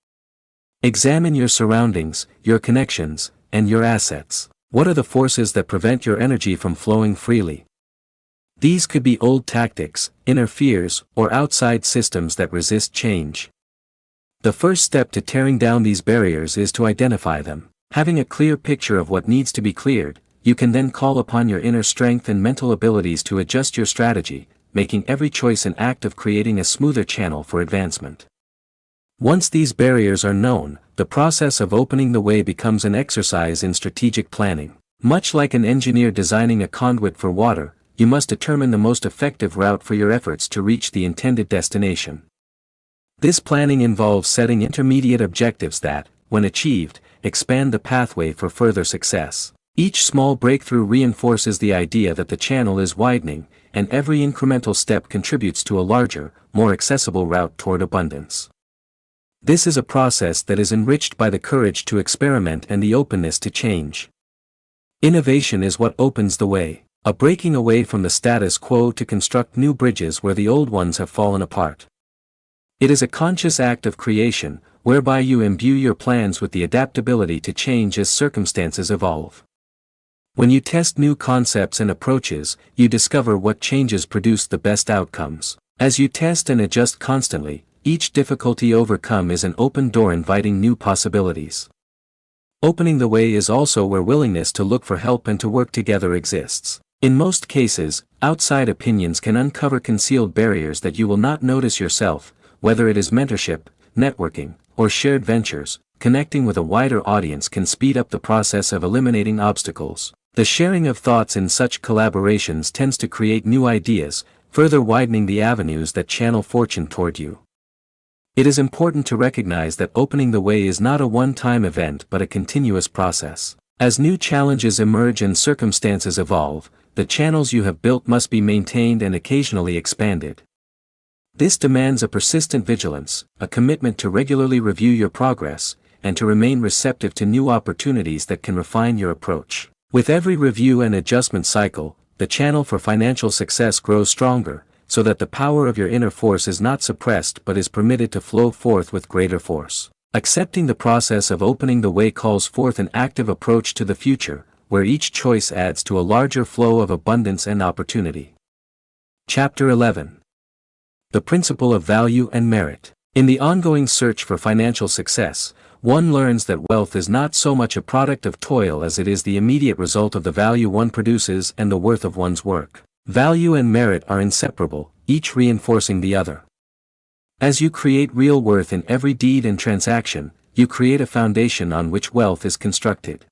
Examine your surroundings, your connections, and your assets. What are the forces that prevent your energy from flowing freely? These could be old tactics, inner fears, or outside systems that resist change. The first step to tearing down these barriers is to identify them. Having a clear picture of what needs to be cleared, you can then call upon your inner strength and mental abilities to adjust your strategy, making every choice an act of creating a smoother channel for advancement. Once these barriers are known, the process of opening the way becomes an exercise in strategic planning. Much like an engineer designing a conduit for water, you must determine the most effective route for your efforts to reach the intended destination. This planning involves setting intermediate objectives that, when achieved, expand the pathway for further success. Each small breakthrough reinforces the idea that the channel is widening, and every incremental step contributes to a larger, more accessible route toward abundance. This is a process that is enriched by the courage to experiment and the openness to change. Innovation is what opens the way, a breaking away from the status quo to construct new bridges where the old ones have fallen apart. It is a conscious act of creation, whereby you imbue your plans with the adaptability to change as circumstances evolve. When you test new concepts and approaches, you discover what changes produce the best outcomes. As you test and adjust constantly, each difficulty overcome is an open door inviting new possibilities. Opening the way is also where willingness to look for help and to work together exists. In most cases, outside opinions can uncover concealed barriers that you will not notice yourself, whether it is mentorship, networking, or shared ventures. Connecting with a wider audience can speed up the process of eliminating obstacles. The sharing of thoughts in such collaborations tends to create new ideas, further widening the avenues that channel fortune toward you. It is important to recognize that opening the way is not a one-time event but a continuous process. As new challenges emerge and circumstances evolve, the channels you have built must be maintained and occasionally expanded. This demands a persistent vigilance, a commitment to regularly review your progress, and to remain receptive to new opportunities that can refine your approach. With every review and adjustment cycle, the channel for financial success grows stronger, so that the power of your inner force is not suppressed but is permitted to flow forth with greater force. Accepting the process of opening the way calls forth an active approach to the future, where each choice adds to a larger flow of abundance and opportunity. Chapter 11. The Principle of Value and Merit. In the ongoing search for financial success, one learns that wealth is not so much a product of toil as it is the immediate result of the value one produces and the worth of one's work. Value and merit are inseparable, each reinforcing the other. As you create real worth in every deed and transaction, you create a foundation on which wealth is constructed.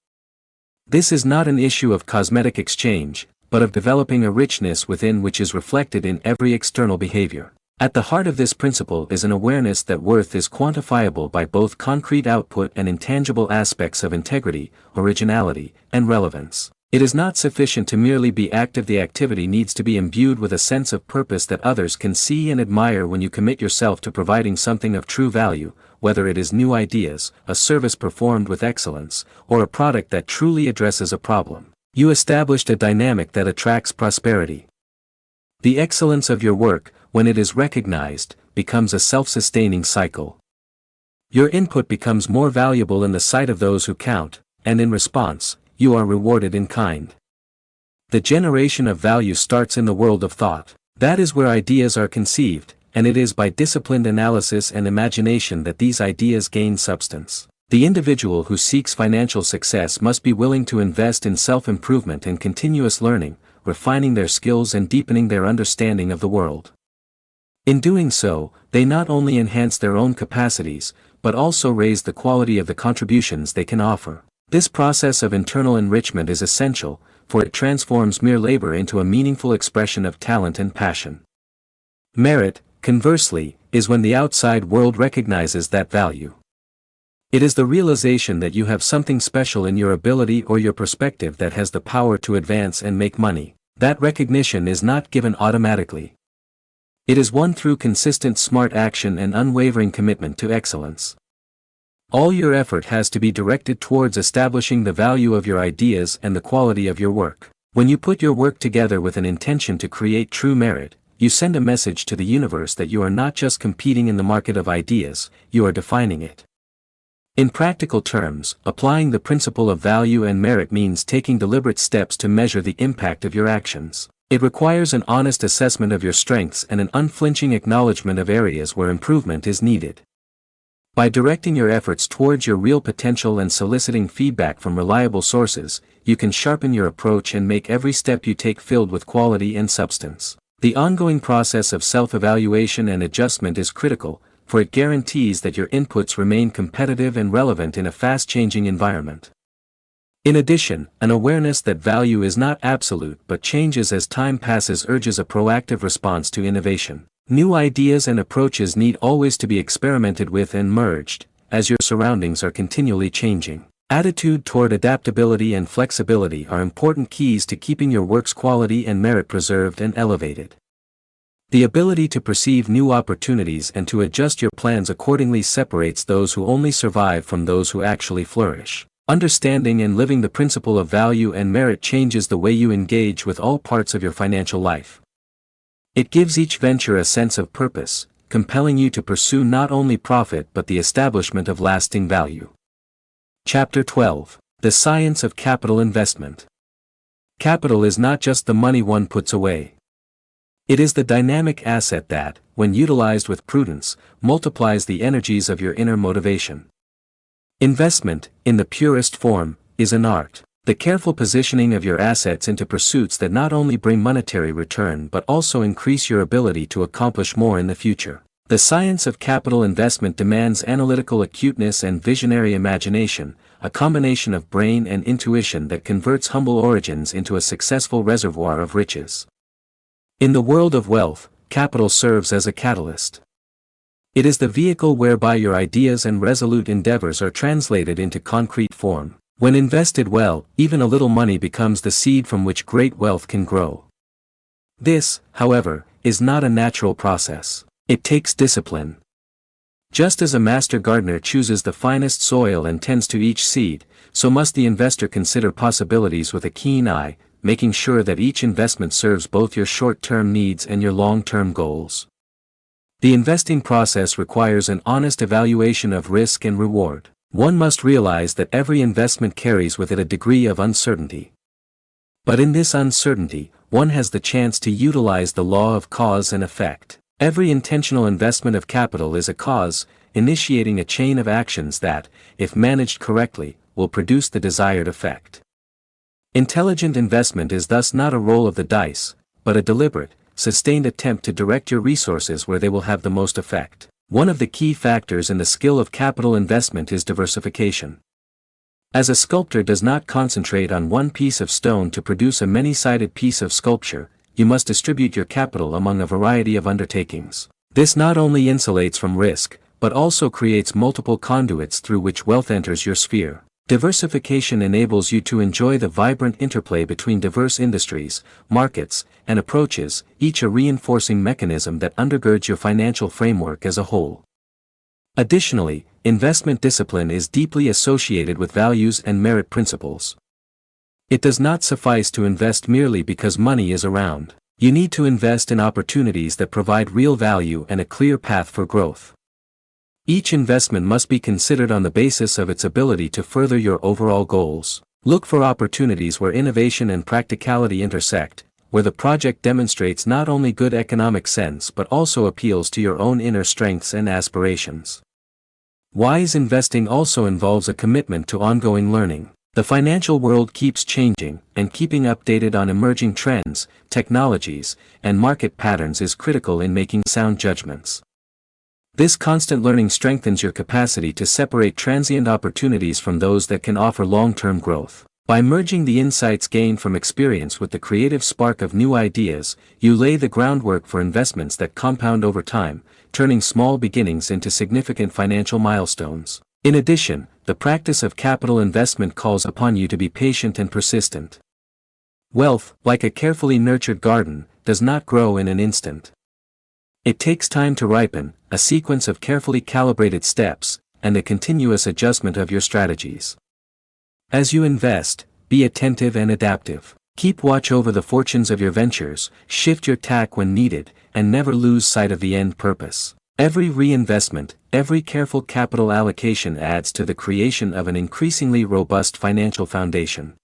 This is not an issue of cosmetic exchange, but of developing a richness within which is reflected in every external behavior. At the heart of this principle is an awareness that worth is quantifiable by both concrete output and intangible aspects of integrity, originality, and relevance. It is not sufficient to merely be active. The activity needs to be imbued with a sense of purpose that others can see and admire. When you commit yourself to providing something of true value, whether it is new ideas, a service performed with excellence, or a product that truly addresses a problem, you established a dynamic that attracts prosperity. The excellence of your work, when it is recognized, becomes a self-sustaining cycle. Your input becomes more valuable in the sight of those who count, and in response, you are rewarded in kind. The generation of value starts in the world of thought. That is where ideas are conceived, and it is by disciplined analysis and imagination that these ideas gain substance. The individual who seeks financial success must be willing to invest in self-improvement and continuous learning, refining their skills and deepening their understanding of the world. In doing so, they not only enhance their own capacities, but also raise the quality of the contributions they can offer. This process of internal enrichment is essential, for it transforms mere labor into a meaningful expression of talent and passion. Merit, conversely, is when the outside world recognizes that value. It is the realization that you have something special in your ability or your perspective that has the power to advance and make money. That recognition is not given automatically. It is won through consistent smart action and unwavering commitment to excellence. All your effort has to be directed towards establishing the value of your ideas and the quality of your work. When you put your work together with an intention to create true merit, you send a message to the universe that you are not just competing in the market of ideas, you are defining it. In practical terms, applying the principle of value and merit means taking deliberate steps to measure the impact of your actions. It requires an honest assessment of your strengths and an unflinching acknowledgement of areas where improvement is needed. By directing your efforts towards your real potential and soliciting feedback from reliable sources, you can sharpen your approach and make every step you take filled with quality and substance. The ongoing process of self-evaluation and adjustment is critical, for it guarantees that your inputs remain competitive and relevant in a fast-changing environment. In addition, an awareness that value is not absolute but changes as time passes urges a proactive response to innovation. New ideas and approaches need always to be experimented with and merged, as your surroundings are continually changing. Attitude toward adaptability and flexibility are important keys to keeping your work's quality and merit preserved and elevated. The ability to perceive new opportunities and to adjust your plans accordingly separates those who only survive from those who actually flourish. Understanding and living the principle of value and merit changes the way you engage with all parts of your financial life. It gives each venture a sense of purpose, compelling you to pursue not only profit but the establishment of lasting value. Chapter 12. The Science of Capital Investment. Capital is not just the money one puts away. It is the dynamic asset that, when utilized with prudence, multiplies the energies of your inner motivation. Investment, in the purest form, is an art. The careful positioning of your assets into pursuits that not only bring monetary return but also increase your ability to accomplish more in the future. The science of capital investment demands analytical acuteness and visionary imagination, a combination of brain and intuition that converts humble origins into a successful reservoir of riches. In the world of wealth, capital serves as a catalyst. It is the vehicle whereby your ideas and resolute endeavors are translated into concrete form. When invested well, even a little money becomes the seed from which great wealth can grow. This, however, is not a natural process. It takes discipline. Just as a master gardener chooses the finest soil and tends to each seed, so must the investor consider possibilities with a keen eye, making sure that each investment serves both your short-term needs and your long-term goals. The investing process requires an honest evaluation of risk and reward. One must realize that every investment carries with it a degree of uncertainty. But in this uncertainty, one has the chance to utilize the law of cause and effect. Every intentional investment of capital is a cause, initiating a chain of actions that, if managed correctly, will produce the desired effect. Intelligent investment is thus not a roll of the dice, but a deliberate, sustained attempt to direct your resources where they will have the most effect. One of the key factors in the skill of capital investment is diversification. As a sculptor does not concentrate on one piece of stone to produce a many-sided piece of sculpture, you must distribute your capital among a variety of undertakings. This not only insulates from risk, but also creates multiple conduits through which wealth enters your sphere. Diversification enables you to enjoy the vibrant interplay between diverse industries, markets, and approaches, each a reinforcing mechanism that undergirds your financial framework as a whole. Additionally, investment discipline is deeply associated with values and merit principles. It does not suffice to invest merely because money is around. You need to invest in opportunities that provide real value and a clear path for growth. Each investment must be considered on the basis of its ability to further your overall goals. Look for opportunities where innovation and practicality intersect, where the project demonstrates not only good economic sense but also appeals to your own inner strengths and aspirations. Wise investing also involves a commitment to ongoing learning. The financial world keeps changing, and keeping updated on emerging trends, technologies, and market patterns is critical in making sound judgments. This constant learning strengthens your capacity to separate transient opportunities from those that can offer long-term growth. By merging the insights gained from experience with the creative spark of new ideas, you lay the groundwork for investments that compound over time, turning small beginnings into significant financial milestones. In addition, the practice of capital investment calls upon you to be patient and persistent. Wealth, like a carefully nurtured garden, does not grow in an instant. It takes time to ripen, a sequence of carefully calibrated steps, and a continuous adjustment of your strategies. As you invest, be attentive and adaptive. Keep watch over the fortunes of your ventures, shift your tack when needed, and never lose sight of the end purpose. Every reinvestment, every careful capital allocation adds to the creation of an increasingly robust financial foundation.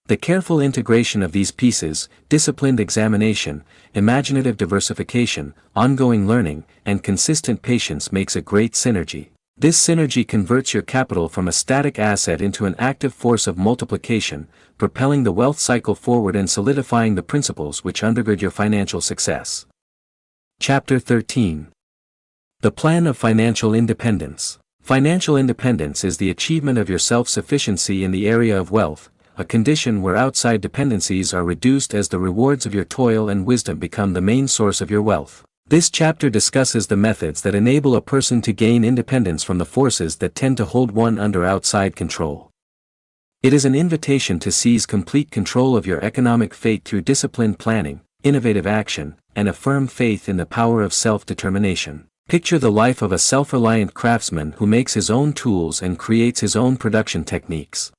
The careful integration of these pieces, disciplined examination, imaginative diversification, ongoing learning, and consistent patience makes a great synergy. This synergy converts your capital from a static asset into an active force of multiplication, propelling the wealth cycle forward and solidifying the principles which undergird your financial success. Chapter 13. The Plan of Financial Independence. Financial independence is the achievement of your self-sufficiency in the area of wealth, a condition where outside dependencies are reduced as the rewards of your toil and wisdom become the main source of your wealth. This chapter discusses the methods that enable a person to gain independence from the forces that tend to hold one under outside control. It is an invitation to seize complete control of your economic fate through disciplined planning, innovative action, and a firm faith in the power of self-determination. Picture the life of a self-reliant craftsman who makes his own tools and creates his own production techniques.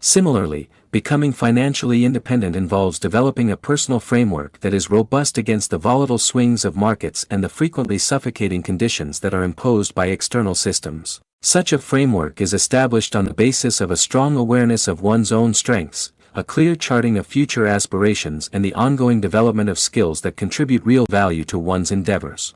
Similarly, becoming financially independent involves developing a personal framework that is robust against the volatile swings of markets and the frequently suffocating conditions that are imposed by external systems. Such a framework is established on the basis of a strong awareness of one's own strengths, a clear charting of future aspirations, and the ongoing development of skills that contribute real value to one's endeavors.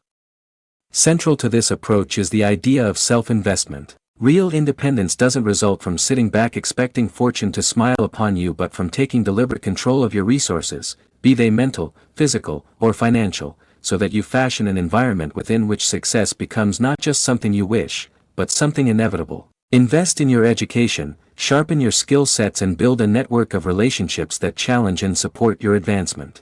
Central to this approach is the idea of self-investment. Real independence doesn't result from sitting back expecting fortune to smile upon you but from taking deliberate control of your resources, be they mental, physical, or financial, so that you fashion an environment within which success becomes not just something you wish, but something inevitable. Invest in your education, sharpen your skill sets, and build a network of relationships that challenge and support your advancement.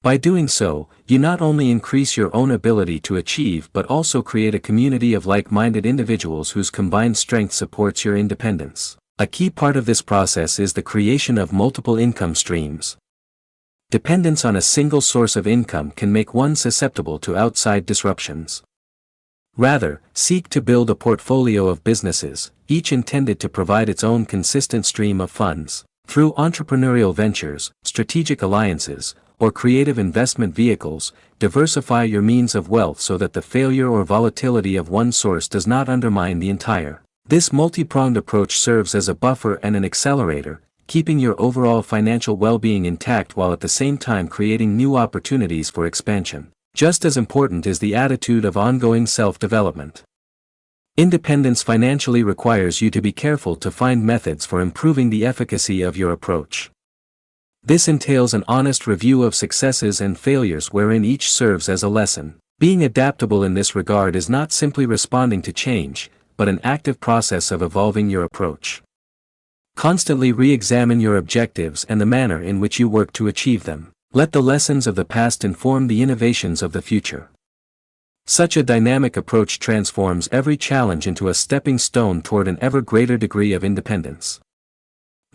By doing so, you not only increase your own ability to achieve but also create a community of like-minded individuals whose combined strength supports your independence. A key part of this process is the creation of multiple income streams. Dependence on a single source of income can make one susceptible to outside disruptions. Rather, seek to build a portfolio of businesses, each intended to provide its own consistent stream of funds. Through entrepreneurial ventures, strategic alliances, or creative investment vehicles, diversify your means of wealth so that the failure or volatility of one source does not undermine the entire. This multi-pronged approach serves as a buffer and an accelerator, keeping your overall financial well-being intact while at the same time creating new opportunities for expansion. Just as important is the attitude of ongoing self-development. Independence financially requires you to be careful to find methods for improving the efficacy of your approach. This entails an honest review of successes and failures wherein each serves as a lesson. Being adaptable in this regard is not simply responding to change, but an active process of evolving your approach. Constantly re-examine your objectives and the manner in which you work to achieve them. Let the lessons of the past inform the innovations of the future. Such a dynamic approach transforms every challenge into a stepping stone toward an ever greater degree of independence.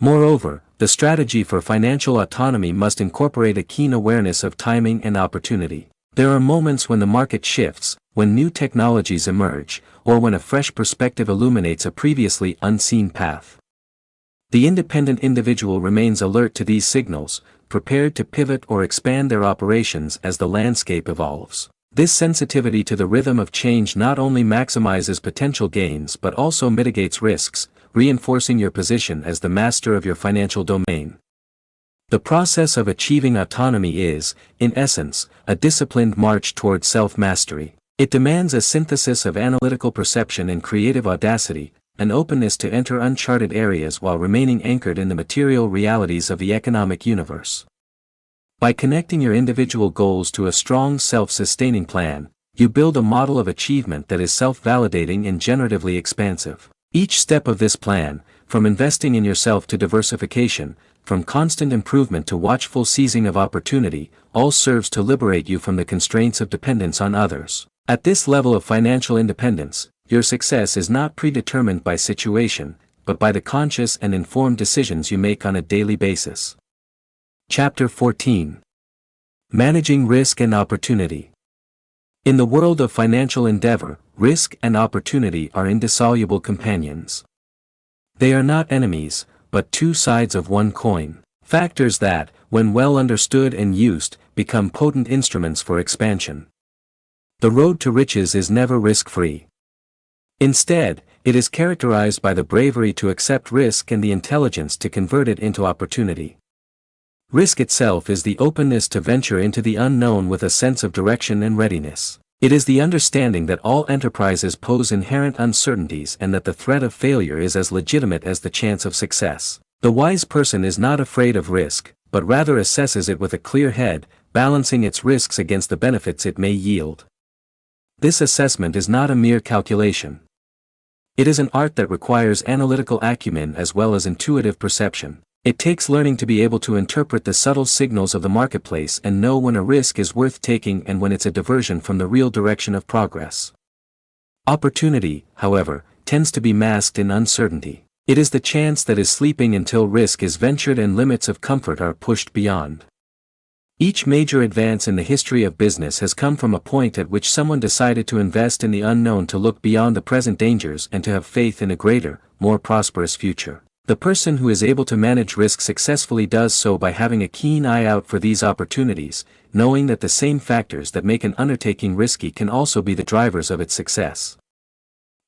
Moreover, the strategy for financial autonomy must incorporate a keen awareness of timing and opportunity. There are moments when the market shifts, when new technologies emerge, or when a fresh perspective illuminates a previously unseen path. The independent individual remains alert to these signals, prepared to pivot or expand their operations as the landscape evolves. This sensitivity to the rhythm of change not only maximizes potential gains but also mitigates risks, reinforcing your position as the master of your financial domain. The process of achieving autonomy is, in essence, a disciplined march toward self-mastery. It demands a synthesis of analytical perception and creative audacity, an openness to enter uncharted areas while remaining anchored in the material realities of the economic universe. By connecting your individual goals to a strong self-sustaining plan, you build a model of achievement that is self-validating and generatively expansive. Each step of this plan, from investing in yourself to diversification, from constant improvement to watchful seizing of opportunity, all serves to liberate you from the constraints of dependence on others. At this level of financial independence, your success is not predetermined by situation, but by the conscious and informed decisions you make on a daily basis. Chapter 14. Managing Risk and Opportunity. In the world of financial endeavor, risk and opportunity are indissoluble companions. They are not enemies, but two sides of one coin. Factors that, when well understood and used, become potent instruments for expansion. The road to riches is never risk-free. Instead, it is characterized by the bravery to accept risk and the intelligence to convert it into opportunity. Risk itself is the openness to venture into the unknown with a sense of direction and readiness. It is the understanding that all enterprises pose inherent uncertainties and that the threat of failure is as legitimate as the chance of success. The wise person is not afraid of risk, but rather assesses it with a clear head, balancing its risks against the benefits it may yield. This assessment is not a mere calculation. It is an art that requires analytical acumen as well as intuitive perception. It takes learning to be able to interpret the subtle signals of the marketplace and know when a risk is worth taking and when it's a diversion from the real direction of progress. Opportunity, however, tends to be masked in uncertainty. It is the chance that is sleeping until risk is ventured and limits of comfort are pushed beyond. Each major advance in the history of business has come from a point at which someone decided to invest in the unknown, to look beyond the present dangers and to have faith in a greater, more prosperous future. The person who is able to manage risk successfully does so by having a keen eye out for these opportunities, knowing that the same factors that make an undertaking risky can also be the drivers of its success.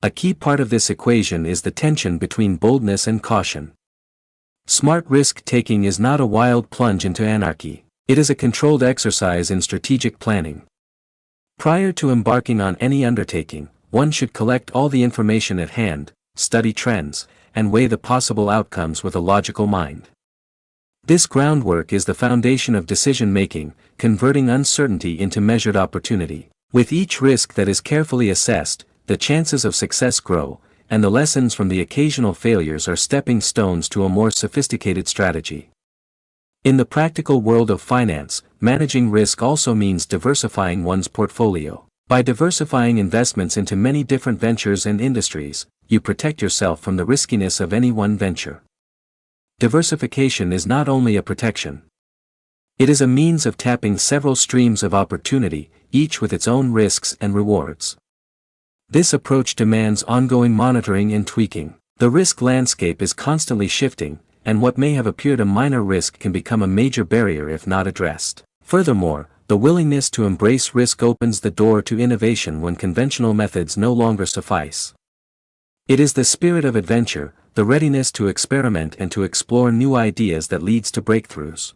A key part of this equation is the tension between boldness and caution. Smart risk-taking is not a wild plunge into anarchy. It is a controlled exercise in strategic planning. Prior to embarking on any undertaking, one should collect all the information at hand, study trends, and weigh the possible outcomes with a logical mind. This groundwork is the foundation of decision-making, converting uncertainty into measured opportunity. With each risk that is carefully assessed, the chances of success grow, and the lessons from the occasional failures are stepping stones to a more sophisticated strategy. In the practical world of finance, managing risk also means diversifying one's portfolio. By diversifying investments into many different ventures and industries, you protect yourself from the riskiness of any one venture. Diversification is not only a protection. It is a means of tapping several streams of opportunity, each with its own risks and rewards. This approach demands ongoing monitoring and tweaking. The risk landscape is constantly shifting, and what may have appeared a minor risk can become a major barrier if not addressed. Furthermore, the willingness to embrace risk opens the door to innovation when conventional methods no longer suffice. It is the spirit of adventure, the readiness to experiment and to explore new ideas that leads to breakthroughs.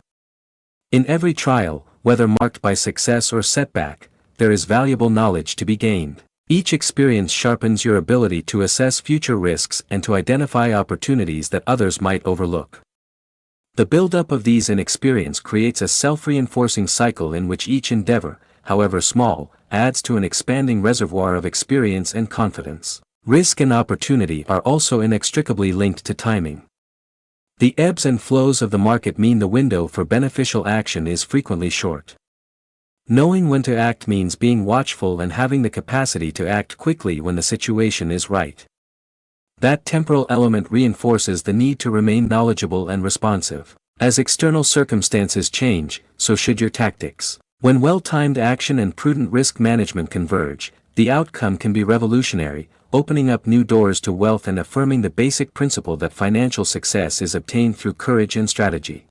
In every trial, whether marked by success or setback, there is valuable knowledge to be gained. Each experience sharpens your ability to assess future risks and to identify opportunities that others might overlook. The buildup of these in experience creates a self-reinforcing cycle in which each endeavor, however small, adds to an expanding reservoir of experience and confidence. Risk and opportunity are also inextricably linked to timing. The ebbs and flows of the market mean the window for beneficial action is frequently short. Knowing when to act means being watchful and having the capacity to act quickly when the situation is right. That temporal element reinforces the need to remain knowledgeable and responsive. As external circumstances change, so should your tactics. When well-timed action and prudent risk management converge, the outcome can be revolutionary, opening up new doors to wealth and affirming the basic principle that financial success is obtained through courage and strategy.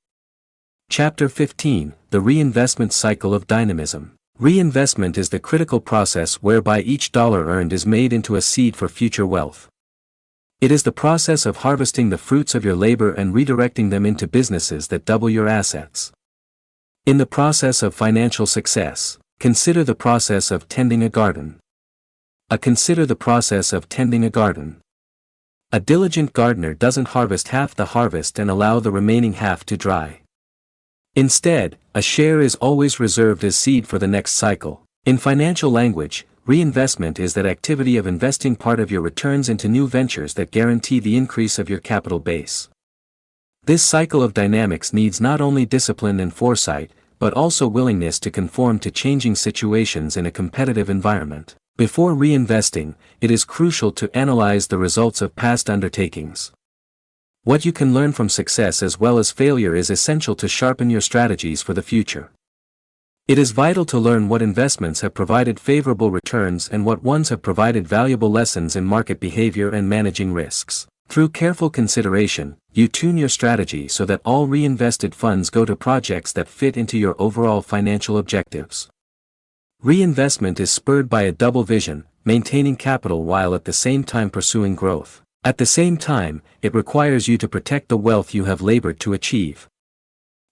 Chapter 15: The Reinvestment Cycle of Dynamism. Reinvestment is the critical process whereby each dollar earned is made into a seed for future wealth. It is the process of harvesting the fruits of your labor and redirecting them into businesses that double your assets. In the process of financial success, consider the process of tending a garden. Consider the process of tending a garden. A diligent gardener doesn't harvest half the harvest and allow the remaining half to dry. Instead, a share is always reserved as seed for the next cycle. In financial language, reinvestment is that activity of investing part of your returns into new ventures that guarantee the increase of your capital base. This cycle of dynamics needs not only discipline and foresight, but also willingness to conform to changing situations in a competitive environment. Before reinvesting, it is crucial to analyze the results of past undertakings. What you can learn from success as well as failure is essential to sharpen your strategies for the future. It is vital to learn what investments have provided favorable returns and what ones have provided valuable lessons in market behavior and managing risks. Through careful consideration, you tune your strategy so that all reinvested funds go to projects that fit into your overall financial objectives. Reinvestment is spurred by a double vision, maintaining capital while at the same time pursuing growth. At the same time, it requires you to protect the wealth you have labored to achieve.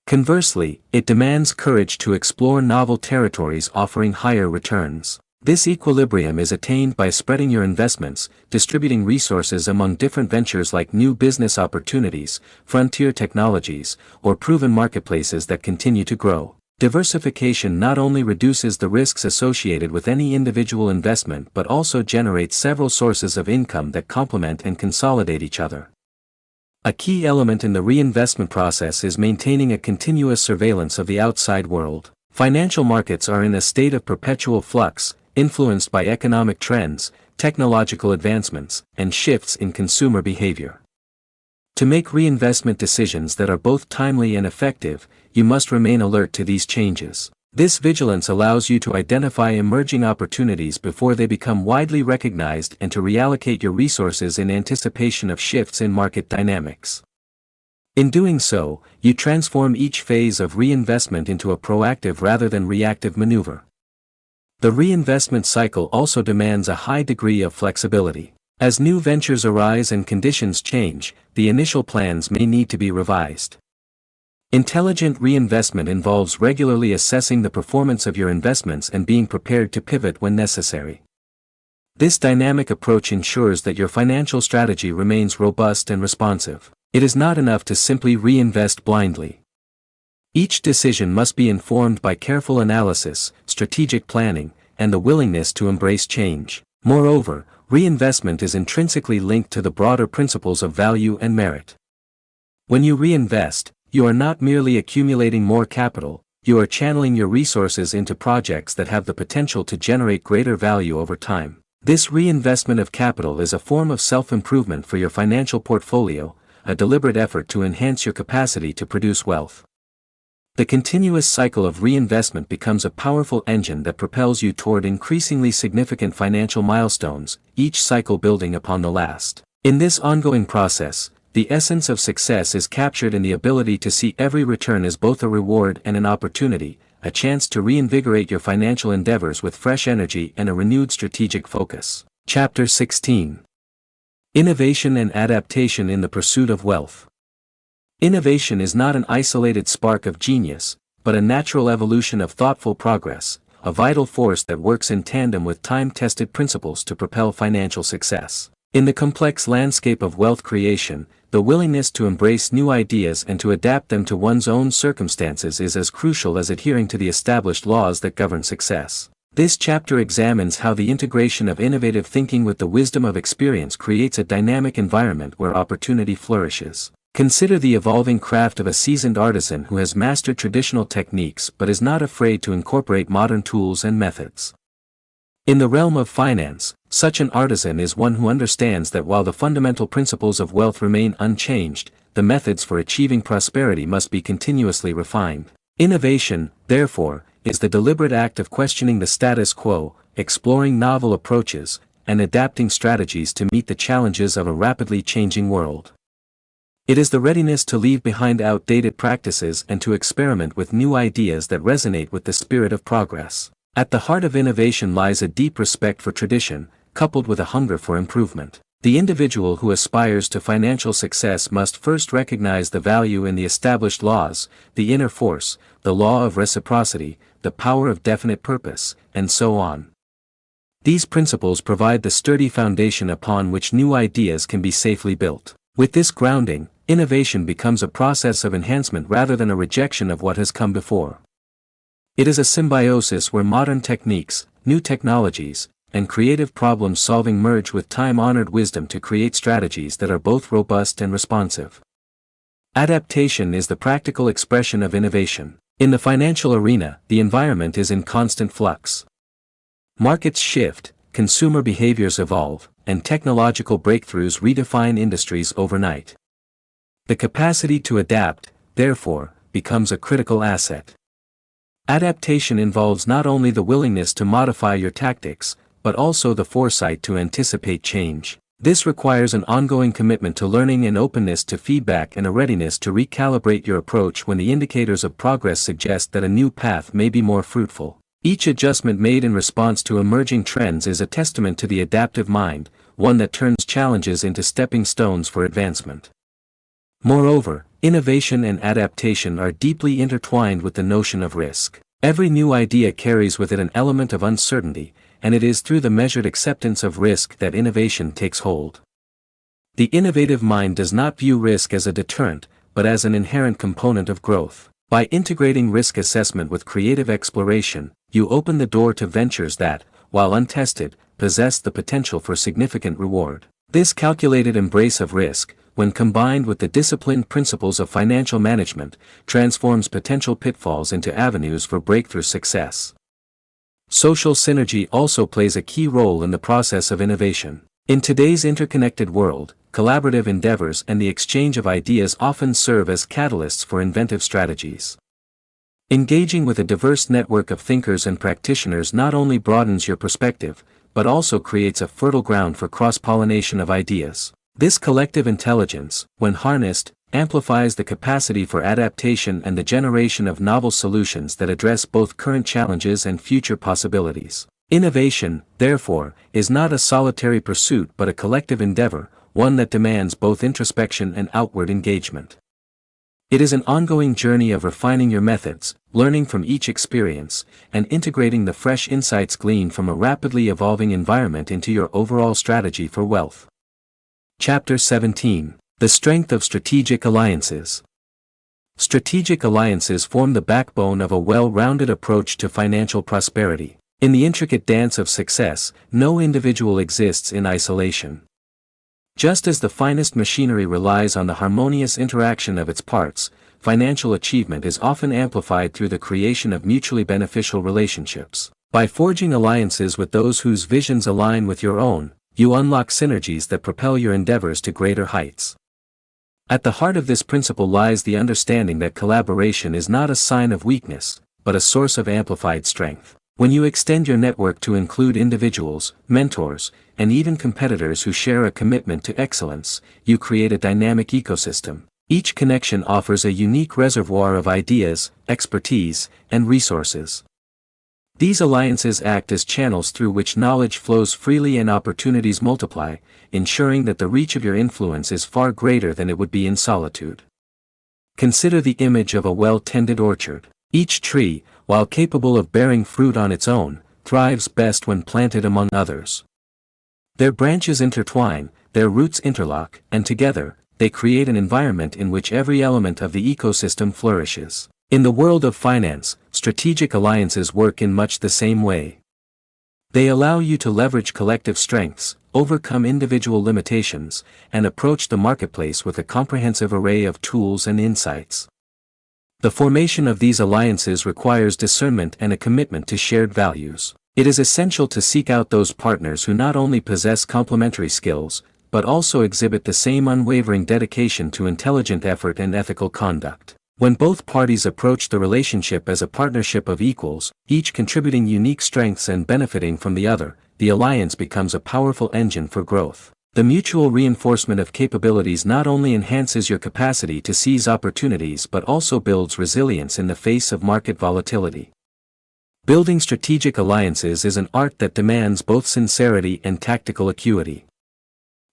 Conversely, it demands courage to explore novel territories offering higher returns. This equilibrium is attained by spreading your investments, distributing resources among different ventures like new business opportunities, frontier technologies, or proven marketplaces that continue to grow. Diversification not only reduces the risks associated with any individual investment but also generates several sources of income that complement and consolidate each other. A key element in the reinvestment process is maintaining a continuous surveillance of the outside world. Financial markets are in a state of perpetual flux, influenced by economic trends, technological advancements, and shifts in consumer behavior. To make reinvestment decisions that are both timely and effective, you must remain alert to these changes. This vigilance allows you to identify emerging opportunities before they become widely recognized and to reallocate your resources in anticipation of shifts in market dynamics. In doing so, you transform each phase of reinvestment into a proactive rather than reactive maneuver. The reinvestment cycle also demands a high degree of flexibility. As new ventures arise and conditions change, the initial plans may need to be revised. Intelligent reinvestment involves regularly assessing the performance of your investments and being prepared to pivot when necessary. This dynamic approach ensures that your financial strategy remains robust and responsive. It is not enough to simply reinvest blindly. Each decision must be informed by careful analysis, strategic planning, and the willingness to embrace change. Moreover, reinvestment is intrinsically linked to the broader principles of value and merit. When you reinvest, you are not merely accumulating more capital, you are channeling your resources into projects that have the potential to generate greater value over time. This reinvestment of capital is a form of self-improvement for your financial portfolio, a deliberate effort to enhance your capacity to produce wealth. The continuous cycle of reinvestment becomes a powerful engine that propels you toward increasingly significant financial milestones, each cycle building upon the last. In this ongoing process, the essence of success is captured in the ability to see every return as both a reward and an opportunity, a chance to reinvigorate your financial endeavors with fresh energy and a renewed strategic focus. Chapter 16. Innovation and Adaptation in the Pursuit of Wealth. Innovation is not an isolated spark of genius, but a natural evolution of thoughtful progress, a vital force that works in tandem with time-tested principles to propel financial success. In the complex landscape of wealth creation, the willingness to embrace new ideas and to adapt them to one's own circumstances is as crucial as adhering to the established laws that govern success. This chapter examines how the integration of innovative thinking with the wisdom of experience creates a dynamic environment where opportunity flourishes. Consider the evolving craft of a seasoned artisan who has mastered traditional techniques but is not afraid to incorporate modern tools and methods. In the realm of finance, such an artisan is one who understands that while the fundamental principles of wealth remain unchanged, the methods for achieving prosperity must be continuously refined. Innovation, therefore, is the deliberate act of questioning the status quo, exploring novel approaches, and adapting strategies to meet the challenges of a rapidly changing world. It is the readiness to leave behind outdated practices and to experiment with new ideas that resonate with the spirit of progress. At the heart of innovation lies a deep respect for tradition, coupled with a hunger for improvement. The individual who aspires to financial success must first recognize the value in the established laws, the inner force, the law of reciprocity, the power of definite purpose, and so on. These principles provide the sturdy foundation upon which new ideas can be safely built. With this grounding, innovation becomes a process of enhancement rather than a rejection of what has come before. It is a symbiosis where modern techniques, new technologies, and creative problem-solving merge with time-honored wisdom to create strategies that are both robust and responsive. Adaptation is the practical expression of innovation. In the financial arena, the environment is in constant flux. Markets shift, consumer behaviors evolve, and technological breakthroughs redefine industries overnight. The capacity to adapt, therefore, becomes a critical asset. Adaptation involves not only the willingness to modify your tactics, but also the foresight to anticipate change. This requires an ongoing commitment to learning and openness to feedback and a readiness to recalibrate your approach when the indicators of progress suggest that a new path may be more fruitful. Each adjustment made in response to emerging trends is a testament to the adaptive mind, one that turns challenges into stepping stones for advancement. Moreover, innovation and adaptation are deeply intertwined with the notion of risk. Every new idea carries with it an element of uncertainty, and it is through the measured acceptance of risk that innovation takes hold. The innovative mind does not view risk as a deterrent, but as an inherent component of growth. By integrating risk assessment with creative exploration, you open the door to ventures that, while untested, possess the potential for significant reward. This calculated embrace of risk, when combined with the disciplined principles of financial management, transforms potential pitfalls into avenues for breakthrough success. Social synergy also plays a key role in the process of innovation. In today's interconnected world, collaborative endeavors and the exchange of ideas often serve as catalysts for inventive strategies. Engaging with a diverse network of thinkers and practitioners not only broadens your perspective, but also creates a fertile ground for cross-pollination of ideas. This collective intelligence, when harnessed, amplifies the capacity for adaptation and the generation of novel solutions that address both current challenges and future possibilities. Innovation, therefore, is not a solitary pursuit but a collective endeavor, one that demands both introspection and outward engagement. It is an ongoing journey of refining your methods, learning from each experience, and integrating the fresh insights gleaned from a rapidly evolving environment into your overall strategy for wealth. Chapter 17. The Strength of Strategic Alliances. Strategic alliances form the backbone of a well-rounded approach to financial prosperity. In the intricate dance of success, no individual exists in isolation. Just as the finest machinery relies on the harmonious interaction of its parts, financial achievement is often amplified through the creation of mutually beneficial relationships. By forging alliances with those whose visions align with your own, you unlock synergies that propel your endeavors to greater heights. At the heart of this principle lies the understanding that collaboration is not a sign of weakness, but a source of amplified strength. When you extend your network to include individuals, mentors, and even competitors who share a commitment to excellence, you create a dynamic ecosystem. Each connection offers a unique reservoir of ideas, expertise, and resources. These alliances act as channels through which knowledge flows freely and opportunities multiply, ensuring that the reach of your influence is far greater than it would be in solitude. Consider the image of a well-tended orchard. Each tree, while capable of bearing fruit on its own, thrives best when planted among others. Their branches intertwine, their roots interlock, and together, they create an environment in which every element of the ecosystem flourishes. In the world of finance, strategic alliances work in much the same way. They allow you to leverage collective strengths, overcome individual limitations, and approach the marketplace with a comprehensive array of tools and insights. The formation of these alliances requires discernment and a commitment to shared values. It is essential to seek out those partners who not only possess complementary skills, but also exhibit the same unwavering dedication to intelligent effort and ethical conduct. When both parties approach the relationship as a partnership of equals, each contributing unique strengths and benefiting from the other, the alliance becomes a powerful engine for growth. The mutual reinforcement of capabilities not only enhances your capacity to seize opportunities but also builds resilience in the face of market volatility. Building strategic alliances is an art that demands both sincerity and tactical acuity.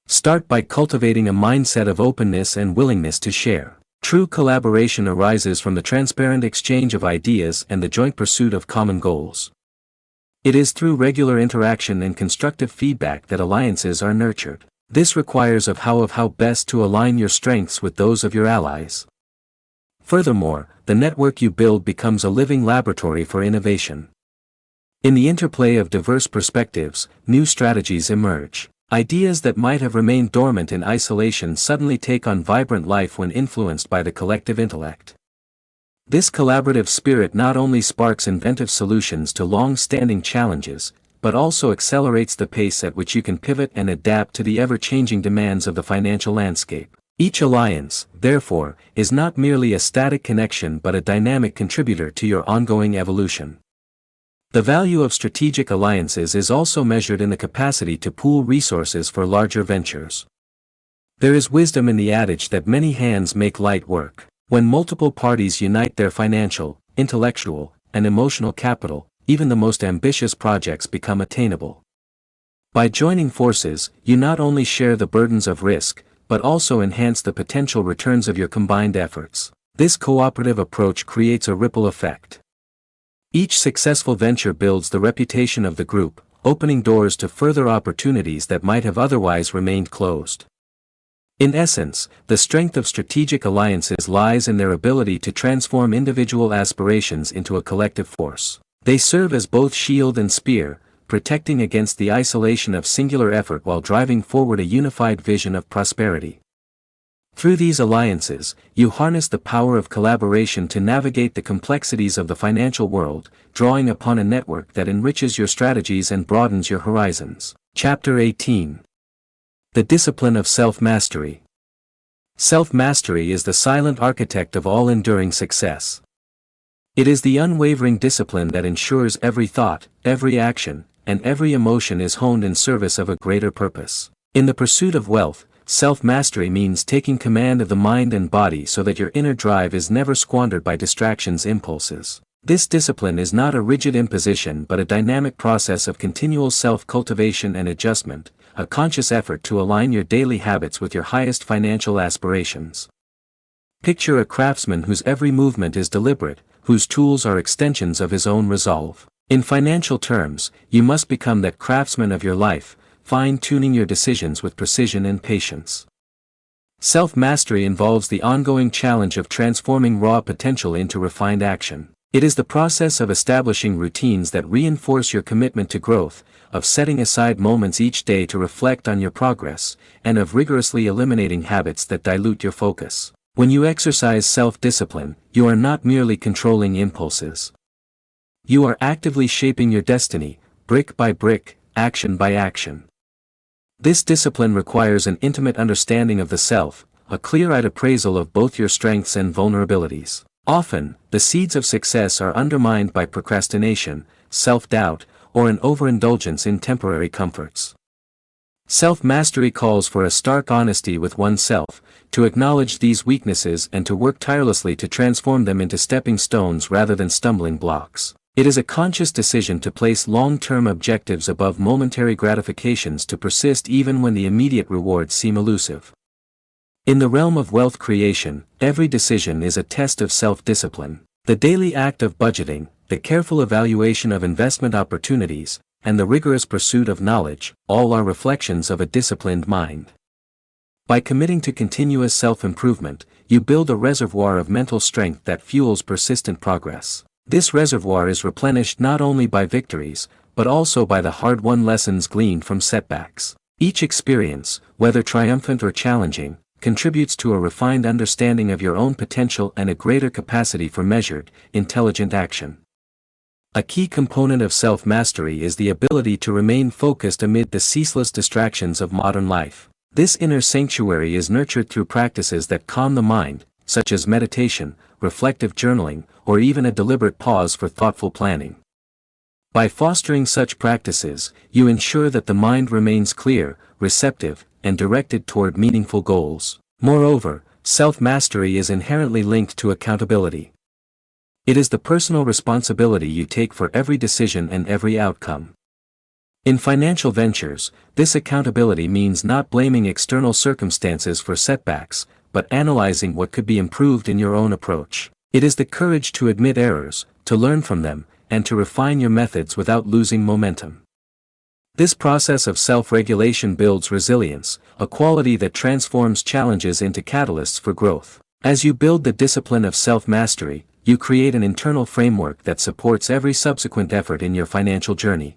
Start by cultivating a mindset of openness and willingness to share. True collaboration arises from the transparent exchange of ideas and the joint pursuit of common goals. It is through regular interaction and constructive feedback that alliances are nurtured. This requires of how best to align your strengths with those of your allies. Furthermore, the network you build becomes a living laboratory for innovation. In the interplay of diverse perspectives, new strategies emerge. Ideas that might have remained dormant in isolation suddenly take on vibrant life when influenced by the collective intellect. This collaborative spirit not only sparks inventive solutions to long-standing challenges, but also accelerates the pace at which you can pivot and adapt to the ever-changing demands of the financial landscape. Each alliance, therefore, is not merely a static connection but a dynamic contributor to your ongoing evolution. The value of strategic alliances is also measured in the capacity to pool resources for larger ventures. There is wisdom in the adage that many hands make light work. When multiple parties unite their financial, intellectual, and emotional capital, even the most ambitious projects become attainable. By joining forces, you not only share the burdens of risk, but also enhance the potential returns of your combined efforts. This cooperative approach creates a ripple effect. Each successful venture builds the reputation of the group, opening doors to further opportunities that might have otherwise remained closed. In essence, the strength of strategic alliances lies in their ability to transform individual aspirations into a collective force. They serve as both shield and spear, protecting against the isolation of singular effort while driving forward a unified vision of prosperity. Through these alliances, you harness the power of collaboration to navigate the complexities of the financial world, drawing upon a network that enriches your strategies and broadens your horizons. Chapter 18. The Discipline of Self-Mastery. Self-mastery is the silent architect of all enduring success. It is the unwavering discipline that ensures every thought, every action, and every emotion is honed in service of a greater purpose. In the pursuit of wealth, self-mastery means taking command of the mind and body so that your inner drive is never squandered by distractions and impulses. This discipline is not a rigid imposition but a dynamic process of continual self-cultivation and adjustment, a conscious effort to align your daily habits with your highest financial aspirations. Picture a craftsman whose every movement is deliberate, whose tools are extensions of his own resolve. In financial terms, you must become that craftsman of your life, fine-tuning your decisions with precision and patience. Self-mastery involves the ongoing challenge of transforming raw potential into refined action. It is the process of establishing routines that reinforce your commitment to growth, of setting aside moments each day to reflect on your progress, and of rigorously eliminating habits that dilute your focus. When you exercise self-discipline, you are not merely controlling impulses. You are actively shaping your destiny, brick by brick, action by action. This discipline requires an intimate understanding of the self, a clear-eyed appraisal of both your strengths and vulnerabilities. Often, the seeds of success are undermined by procrastination, self-doubt, or an overindulgence in temporary comforts. Self-mastery calls for a stark honesty with oneself, to acknowledge these weaknesses and to work tirelessly to transform them into stepping stones rather than stumbling blocks. It is a conscious decision to place long-term objectives above momentary gratifications, to persist even when the immediate rewards seem elusive. In the realm of wealth creation, every decision is a test of self-discipline. The daily act of budgeting, the careful evaluation of investment opportunities, and the rigorous pursuit of knowledge, all are reflections of a disciplined mind. By committing to continuous self-improvement, you build a reservoir of mental strength that fuels persistent progress. This reservoir is replenished not only by victories, but also by the hard-won lessons gleaned from setbacks. Each experience, whether triumphant or challenging, contributes to a refined understanding of your own potential and a greater capacity for measured, intelligent action. A key component of self-mastery is the ability to remain focused amid the ceaseless distractions of modern life. This inner sanctuary is nurtured through practices that calm the mind, such as meditation, reflective journaling, or even a deliberate pause for thoughtful planning. By fostering such practices, you ensure that the mind remains clear, receptive, and directed toward meaningful goals. Moreover, self-mastery is inherently linked to accountability. It is the personal responsibility you take for every decision and every outcome. In financial ventures, this accountability means not blaming external circumstances for setbacks, but analyzing what could be improved in your own approach. It is the courage to admit errors, to learn from them, and to refine your methods without losing momentum. This process of self-regulation builds resilience, a quality that transforms challenges into catalysts for growth. As you build the discipline of self-mastery, you create an internal framework that supports every subsequent effort in your financial journey.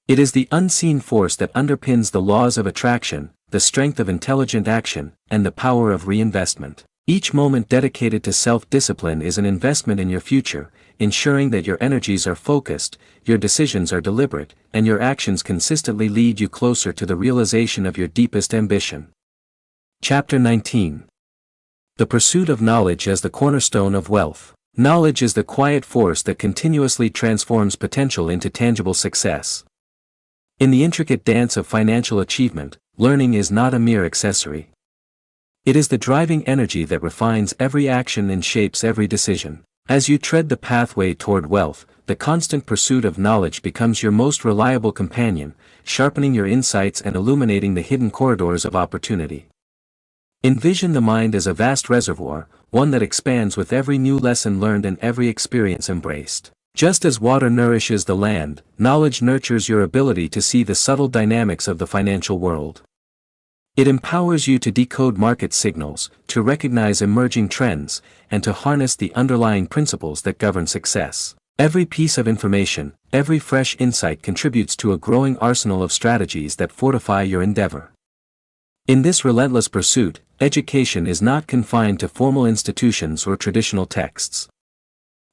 It is the unseen force that underpins the laws of attraction, the strength of intelligent action, and the power of reinvestment. Each moment dedicated to self-discipline is an investment in your future, ensuring that your energies are focused, your decisions are deliberate, and your actions consistently lead you closer to the realization of your deepest ambition. Chapter 19. The pursuit of knowledge as the cornerstone of wealth. Knowledge is the quiet force that continuously transforms potential into tangible success. In the intricate dance of financial achievement, learning is not a mere accessory. It is the driving energy that refines every action and shapes every decision. As you tread the pathway toward wealth, the constant pursuit of knowledge becomes your most reliable companion, sharpening your insights and illuminating the hidden corridors of opportunity. Envision the mind as a vast reservoir, one that expands with every new lesson learned and every experience embraced. Just as water nourishes the land, knowledge nurtures your ability to see the subtle dynamics of the financial world. It empowers you to decode market signals, to recognize emerging trends, and to harness the underlying principles that govern success. Every piece of information, every fresh insight contributes to a growing arsenal of strategies that fortify your endeavor. In this relentless pursuit, education is not confined to formal institutions or traditional texts.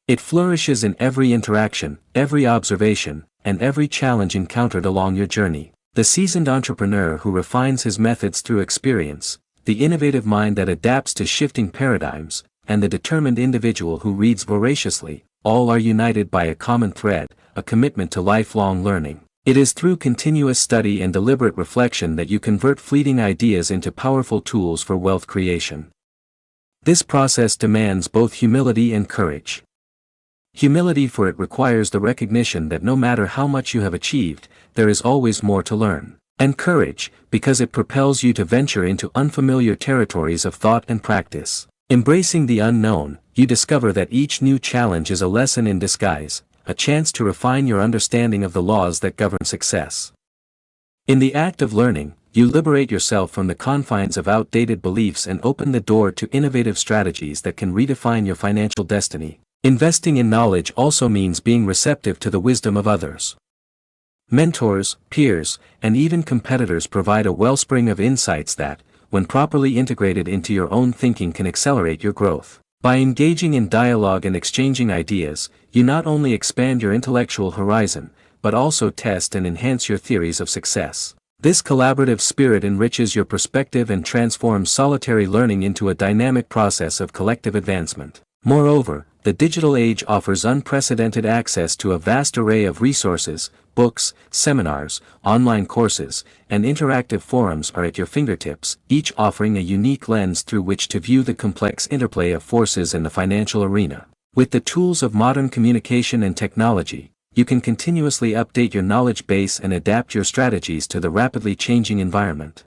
It flourishes in every interaction, every observation, and every challenge encountered along your journey. The seasoned entrepreneur who refines his methods through experience, the innovative mind that adapts to shifting paradigms, and the determined individual who reads voraciously, all are united by a common thread, a commitment to lifelong learning. It is through continuous study and deliberate reflection that you convert fleeting ideas into powerful tools for wealth creation. This process demands both humility and courage. Humility, for it requires the recognition that no matter how much you have achieved, there is always more to learn. And courage, because it propels you to venture into unfamiliar territories of thought and practice. Embracing the unknown, you discover that each new challenge is a lesson in disguise, a chance to refine your understanding of the laws that govern success. In the act of learning, you liberate yourself from the confines of outdated beliefs and open the door to innovative strategies that can redefine your financial destiny. Investing in knowledge also means being receptive to the wisdom of others. Mentors, peers, and even competitors provide a wellspring of insights that, when properly integrated into your own thinking, can accelerate your growth. By engaging in dialogue and exchanging ideas, you not only expand your intellectual horizon, but also test and enhance your theories of success. This collaborative spirit enriches your perspective and transforms solitary learning into a dynamic process of collective advancement. Moreover, the digital age offers unprecedented access to a vast array of resources. Books, seminars, online courses, and interactive forums are at your fingertips, each offering a unique lens through which to view the complex interplay of forces in the financial arena. With the tools of modern communication and technology, you can continuously update your knowledge base and adapt your strategies to the rapidly changing environment.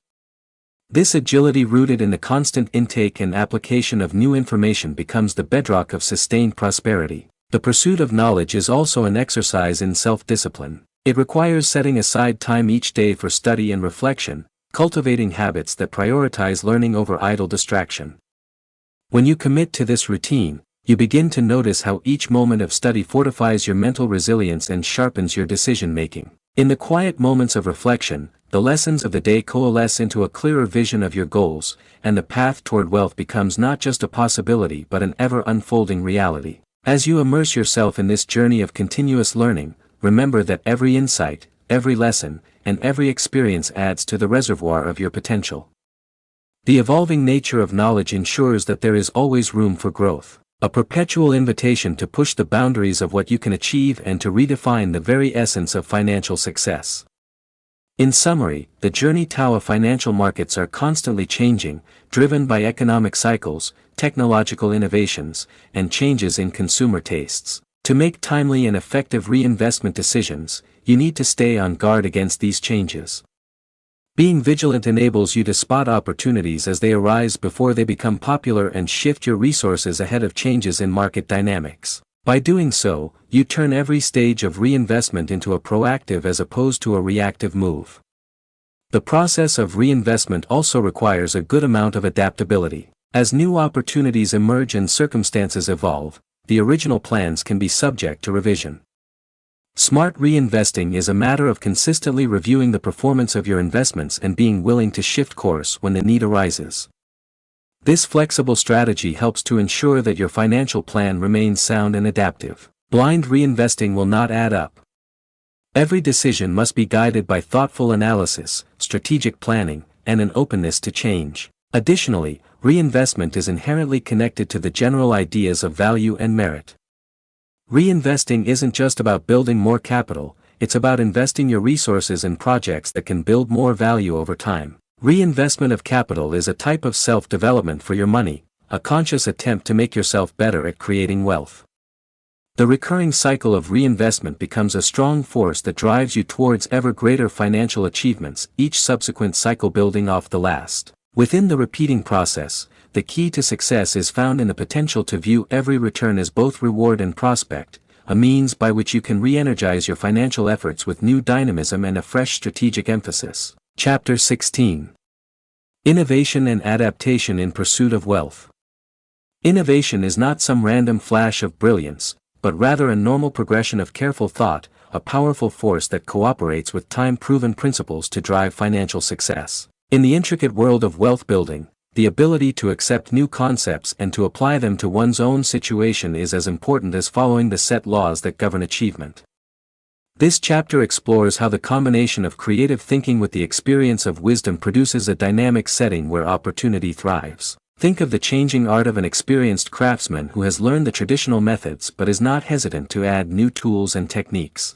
This agility, rooted in the constant intake and application of new information, becomes the bedrock of sustained prosperity. The pursuit of knowledge is also an exercise in self-discipline. It requires setting aside time each day for study and reflection, cultivating habits that prioritize learning over idle distraction. When you commit to this routine, you begin to notice how each moment of study fortifies your mental resilience and sharpens your decision-making. In the quiet moments of reflection, the lessons of the day coalesce into a clearer vision of your goals, and the path toward wealth becomes not just a possibility but an ever-unfolding reality. As you immerse yourself in this journey of continuous learning, remember that every insight, every lesson, and every experience adds to the reservoir of your potential. The evolving nature of knowledge ensures that there is always room for growth, a perpetual invitation to push the boundaries of what you can achieve and to redefine the very essence of financial success. In summary, the journey of financial markets are constantly changing, driven by economic cycles, technological innovations, and changes in consumer tastes. To make timely and effective reinvestment decisions, you need to stay on guard against these changes. Being vigilant enables you to spot opportunities as they arise before they become popular and shift your resources ahead of changes in market dynamics. By doing so, you turn every stage of reinvestment into a proactive as opposed to a reactive move. The process of reinvestment also requires a good amount of adaptability. As new opportunities emerge and circumstances evolve, the original plans can be subject to revision. Smart reinvesting is a matter of consistently reviewing the performance of your investments and being willing to shift course when the need arises. This flexible strategy helps to ensure that your financial plan remains sound and adaptive. Blind reinvesting will not add up. Every decision must be guided by thoughtful analysis, strategic planning, and an openness to change. Additionally, reinvestment is inherently connected to the general ideas of value and merit. Reinvesting isn't just about building more capital, it's about investing your resources in projects that can build more value over time. Reinvestment of capital is a type of self-development for your money, a conscious attempt to make yourself better at creating wealth. The recurring cycle of reinvestment becomes a strong force that drives you towards ever greater financial achievements, each subsequent cycle building off the last. Within the repeating process, the key to success is found in the potential to view every return as both reward and prospect, a means by which you can re-energize your financial efforts with new dynamism and a fresh strategic emphasis. Chapter 16. Innovation and Adaptation in Pursuit of Wealth. Innovation is not some random flash of brilliance, but rather a normal progression of careful thought, a powerful force that cooperates with time-proven principles to drive financial success. In the intricate world of wealth building, the ability to accept new concepts and to apply them to one's own situation is as important as following the set laws that govern achievement. This chapter explores how the combination of creative thinking with the experience of wisdom produces a dynamic setting where opportunity thrives. Think of the changing art of an experienced craftsman who has learned the traditional methods but is not hesitant to add new tools and techniques.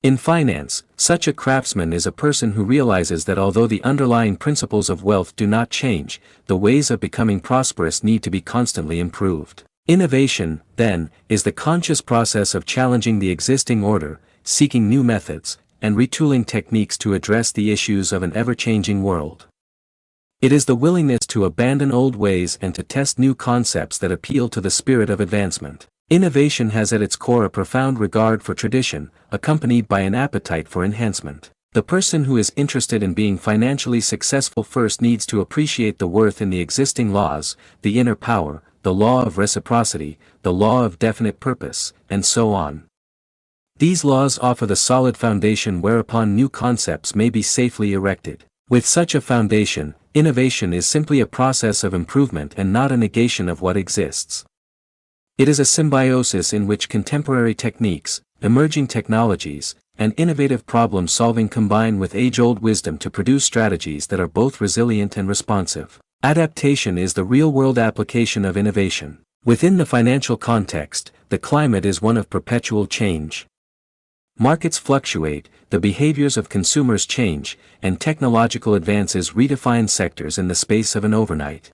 In finance, such a craftsman is a person who realizes that although the underlying principles of wealth do not change, the ways of becoming prosperous need to be constantly improved. Innovation, then, is the conscious process of challenging the existing order, seeking new methods, and retooling techniques to address the issues of an ever-changing world. It is the willingness to abandon old ways and to test new concepts that appeal to the spirit of advancement. Innovation has at its core a profound regard for tradition, accompanied by an appetite for enhancement. The person who is interested in being financially successful first needs to appreciate the worth in the existing laws, the inner power, the law of reciprocity, the law of definite purpose, and so on. These laws offer the solid foundation whereupon new concepts may be safely erected. With such a foundation, innovation is simply a process of improvement and not a negation of what exists. It is a symbiosis in which contemporary techniques, emerging technologies, and innovative problem-solving combine with age-old wisdom to produce strategies that are both resilient and responsive. Adaptation is the real-world application of innovation. Within the financial context, the climate is one of perpetual change. Markets fluctuate, the behaviors of consumers change, and technological advances redefine sectors in the space of an overnight.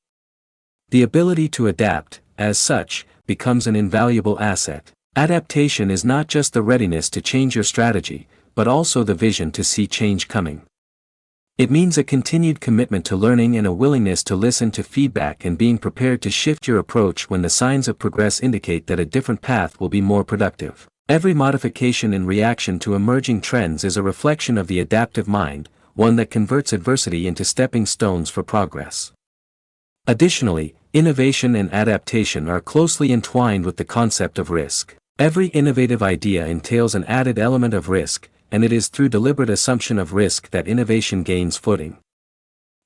The ability to adapt, as such, becomes an invaluable asset. Adaptation is not just the readiness to change your strategy, but also the vision to see change coming. It means a continued commitment to learning and a willingness to listen to feedback and being prepared to shift your approach when the signs of progress indicate that a different path will be more productive. Every modification in reaction to emerging trends is a reflection of the adaptive mind, one that converts adversity into stepping stones for progress. Additionally, innovation and adaptation are closely entwined with the concept of risk. Every innovative idea entails an added element of risk, and it is through deliberate assumption of risk that innovation gains footing.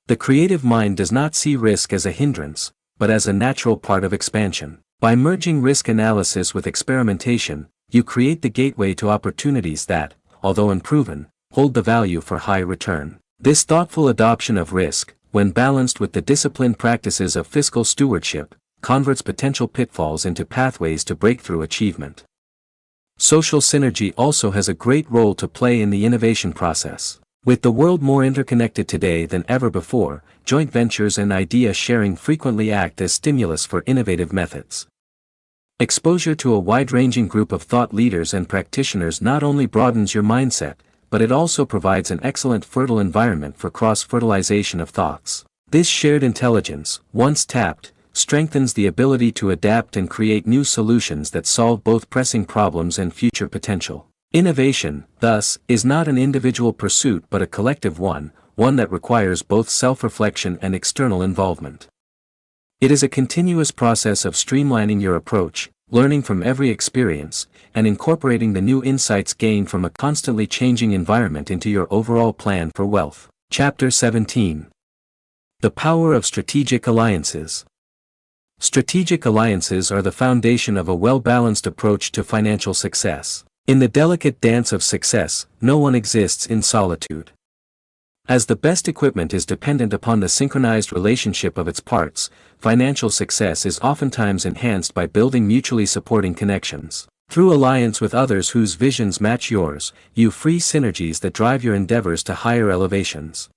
The creative mind does not see risk as a hindrance, but as a natural part of expansion. By merging risk analysis with experimentation, you create the gateway to opportunities that, although unproven, hold the value for high return. This thoughtful adoption of risk, when balanced with the disciplined practices of fiscal stewardship, converts potential pitfalls into pathways to breakthrough achievement. Social synergy also has a great role to play in the innovation process. With the world more interconnected today than ever before, joint ventures and idea sharing frequently act as stimulus for innovative methods. Exposure to a wide-ranging group of thought leaders and practitioners not only broadens your mindset, but it also provides an excellent fertile environment for cross-fertilization of thoughts. This shared intelligence, once tapped, strengthens the ability to adapt and create new solutions that solve both pressing problems and future potential. Innovation, thus, is not an individual pursuit but a collective one that requires both self-reflection and external involvement. It is a continuous process of streamlining your approach, learning from every experience, and incorporating the new insights gained from a constantly changing environment into your overall plan for wealth. Chapter 17. The Power of Strategic Alliances. Strategic alliances are the foundation of a well-balanced approach to financial success. In the delicate dance of success, no one exists in solitude. As the best equipment is dependent upon the synchronized relationship of its parts, financial success is oftentimes enhanced by building mutually supporting connections. Through alliance with others whose visions match yours, you free synergies that drive your endeavors to higher elevations.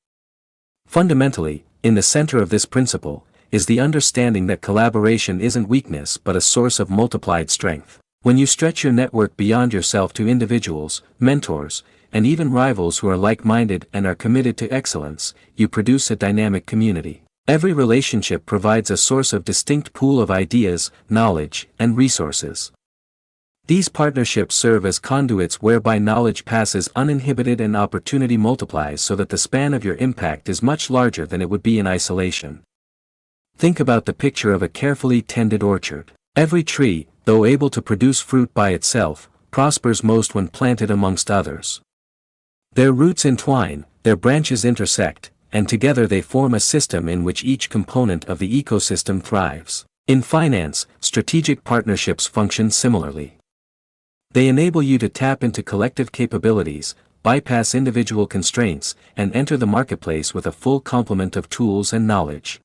Fundamentally, in the center of this principle, is the understanding that collaboration isn't weakness but a source of multiplied strength. When you stretch your network beyond yourself to individuals, mentors, and even rivals who are like-minded and are committed to excellence, you produce a dynamic community. Every relationship provides a source of distinct pool of ideas, knowledge, and resources. These partnerships serve as conduits whereby knowledge passes uninhibited and opportunity multiplies so that the span of your impact is much larger than it would be in isolation. Think about the picture of a carefully tended orchard. Every tree, though able to produce fruit by itself, prospers most when planted amongst others. Their roots entwine, their branches intersect, and together they form a system in which each component of the ecosystem thrives. In finance, strategic partnerships function similarly. They enable you to tap into collective capabilities, bypass individual constraints, and enter the marketplace with a full complement of tools and knowledge.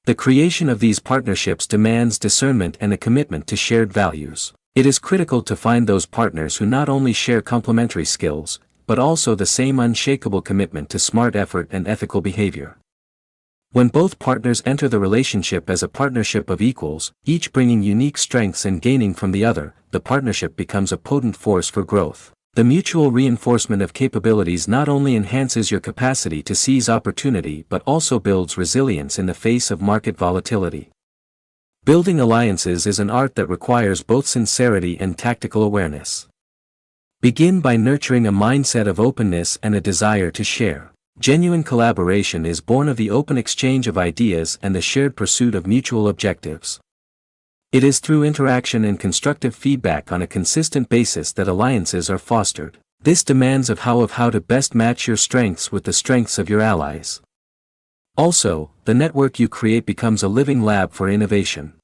The creation of these partnerships demands discernment and a commitment to shared values. It is critical to find those partners who not only share complementary skills, but also the same unshakable commitment to smart effort and ethical behavior. When both partners enter the relationship as a partnership of equals, each bringing unique strengths and gaining from the other, the partnership becomes a potent force for growth. The mutual reinforcement of capabilities not only enhances your capacity to seize opportunity but also builds resilience in the face of market volatility. Building alliances is an art that requires both sincerity and tactical awareness. Begin by nurturing a mindset of openness and a desire to share. Genuine collaboration is born of the open exchange of ideas and the shared pursuit of mutual objectives. It is through interaction and constructive feedback on a consistent basis that alliances are fostered. This demands of how to best match your strengths with the strengths of your allies. Also, the network you create becomes a living lab for innovation.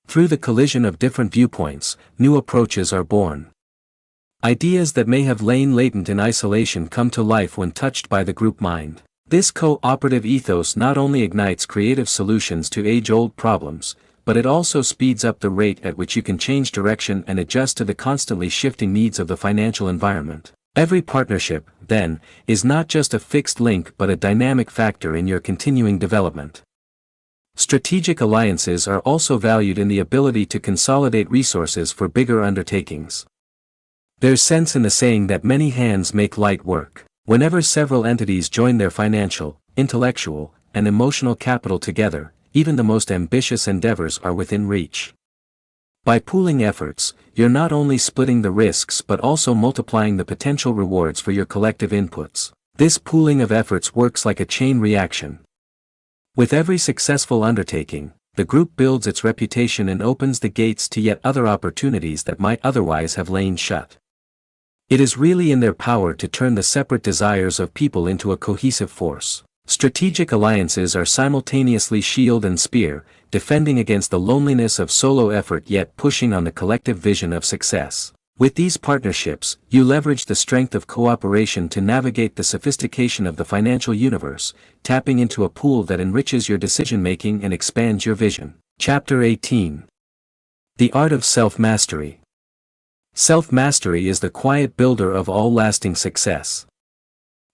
Through the collision of different viewpoints, new approaches are born. Ideas that may have lain latent in isolation come to life when touched by the group mind. This cooperative ethos not only ignites creative solutions to age-old problems, but it also speeds up the rate at which you can change direction and adjust to the constantly shifting needs of the financial environment. Every partnership, then, is not just a fixed link but a dynamic factor in your continuing development. Strategic alliances are also valued in the ability to consolidate resources for bigger undertakings. There's sense in the saying that many hands make light work. Whenever several entities join their financial, intellectual, and emotional capital together, even the most ambitious endeavors are within reach. By pooling efforts, you're not only splitting the risks but also multiplying the potential rewards for your collective inputs. This pooling of efforts works like a chain reaction. With every successful undertaking, the group builds its reputation and opens the gates to yet other opportunities that might otherwise have lain shut. It is really in their power to turn the separate desires of people into a cohesive force. Strategic alliances are simultaneously shield and spear, defending against the loneliness of solo effort yet pushing on the collective vision of success. With these partnerships, you leverage the strength of cooperation to navigate the sophistication of the financial universe, tapping into a pool that enriches your decision-making and expands your vision. Chapter 18. The Art of Self-Mastery. Self-mastery is the quiet builder of all lasting success.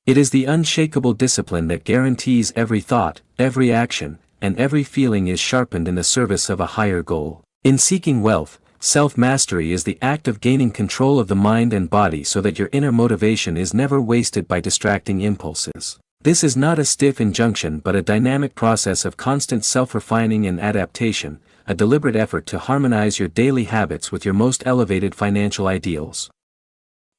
It is the unshakable discipline that guarantees every thought, every action, and every feeling is sharpened in the service of a higher goal. In seeking wealth, self-mastery is the act of gaining control of the mind and body so that your inner motivation is never wasted by distracting impulses. This is not a stiff injunction but a dynamic process of constant self-refining and adaptation, a deliberate effort to harmonize your daily habits with your most elevated financial ideals.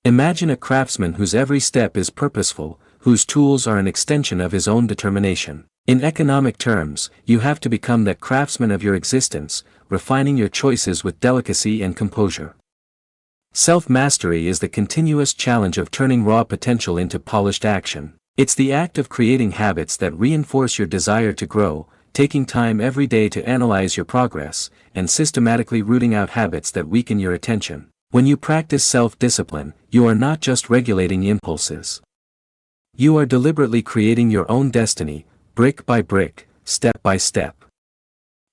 Imagine a craftsman whose every step is purposeful, whose tools are an extension of his own determination. In economic terms, you have to become that craftsman of your existence, refining your choices with delicacy and composure. Self-mastery is the continuous challenge of turning raw potential into polished action. It's the act of creating habits that reinforce your desire to grow, taking time every day to analyze your progress, and systematically rooting out habits that weaken your attention. When you practice self-discipline, you are not just regulating impulses. You are deliberately creating your own destiny, brick by brick, step by step.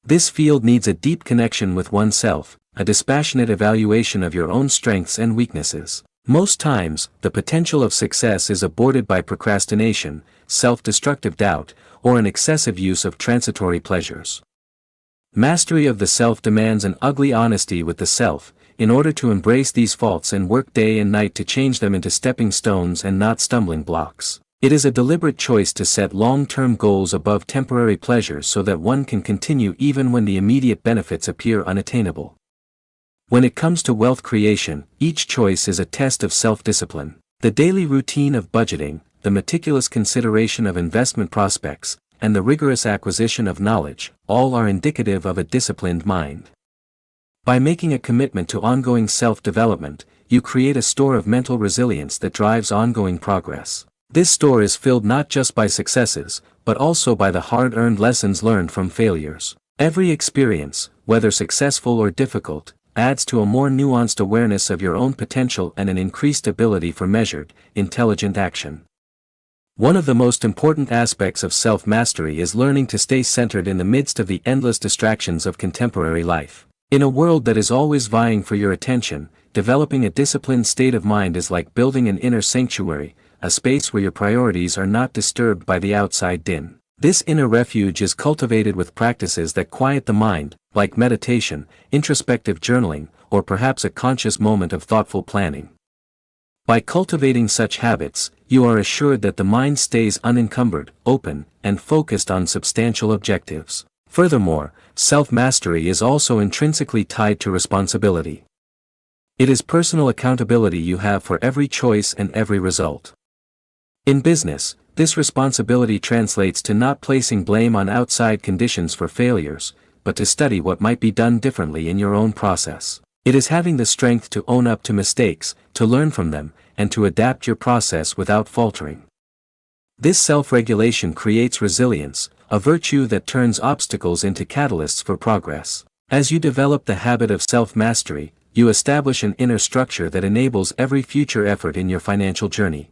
This field needs a deep connection with oneself, a dispassionate evaluation of your own strengths and weaknesses. Most times, the potential of success is aborted by procrastination, self-destructive doubt, or an excessive use of transitory pleasures. Mastery of the self demands an ugly honesty with the self, in order to embrace these faults and work day and night to change them into stepping stones and not stumbling blocks. It is a deliberate choice to set long-term goals above temporary pleasures so that one can continue even when the immediate benefits appear unattainable. When it comes to wealth creation, each choice is a test of self-discipline. The daily routine of budgeting, the meticulous consideration of investment prospects, and the rigorous acquisition of knowledge, all are indicative of a disciplined mind. By making a commitment to ongoing self-development, you create a store of mental resilience that drives ongoing progress. This store is filled not just by successes, but also by the hard-earned lessons learned from failures. Every experience, whether successful or difficult, adds to a more nuanced awareness of your own potential and an increased ability for measured, intelligent action. One of the most important aspects of self-mastery is learning to stay centered in the midst of the endless distractions of contemporary life. In a world that is always vying for your attention, developing a disciplined state of mind is like building an inner sanctuary, a space where your priorities are not disturbed by the outside din. This inner refuge is cultivated with practices that quiet the mind, like meditation, introspective journaling, or perhaps a conscious moment of thoughtful planning. By cultivating such habits, you are assured that the mind stays unencumbered, open, and focused on substantial objectives. Furthermore, self-mastery is also intrinsically tied to responsibility. It is personal accountability you have for every choice and every result. In business, this responsibility translates to not placing blame on outside conditions for failures, but to study what might be done differently in your own process. It is having the strength to own up to mistakes, to learn from them, and to adapt your process without faltering. This self-regulation creates resilience, a virtue that turns obstacles into catalysts for progress. As you develop the habit of self-mastery, you establish an inner structure that enables every future effort in your financial journey.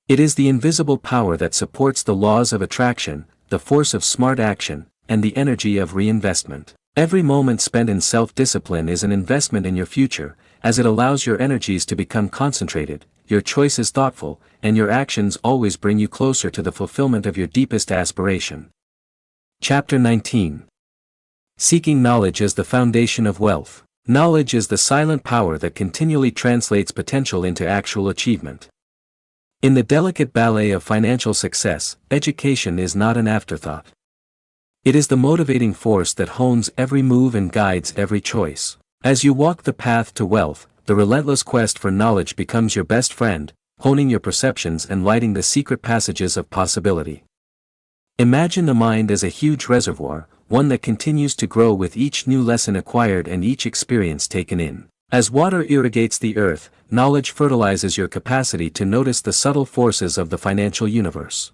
It is the invisible power that supports the laws of attraction, the force of smart action, and the energy of reinvestment. Every moment spent in self-discipline is an investment in your future, as it allows your energies to become concentrated, your choices thoughtful, and your actions always bring you closer to the fulfillment of your deepest aspiration. Chapter 19. Seeking knowledge as the foundation of wealth. Knowledge is the silent power that continually translates potential into actual achievement. In the delicate ballet of financial success, education is not an afterthought. It is the motivating force that hones every move and guides every choice. As you walk the path to wealth, the relentless quest for knowledge becomes your best friend, honing your perceptions and lighting the secret passages of possibility. Imagine the mind as a huge reservoir, one that continues to grow with each new lesson acquired and each experience taken in. As water irrigates the earth, knowledge fertilizes your capacity to notice the subtle forces of the financial universe.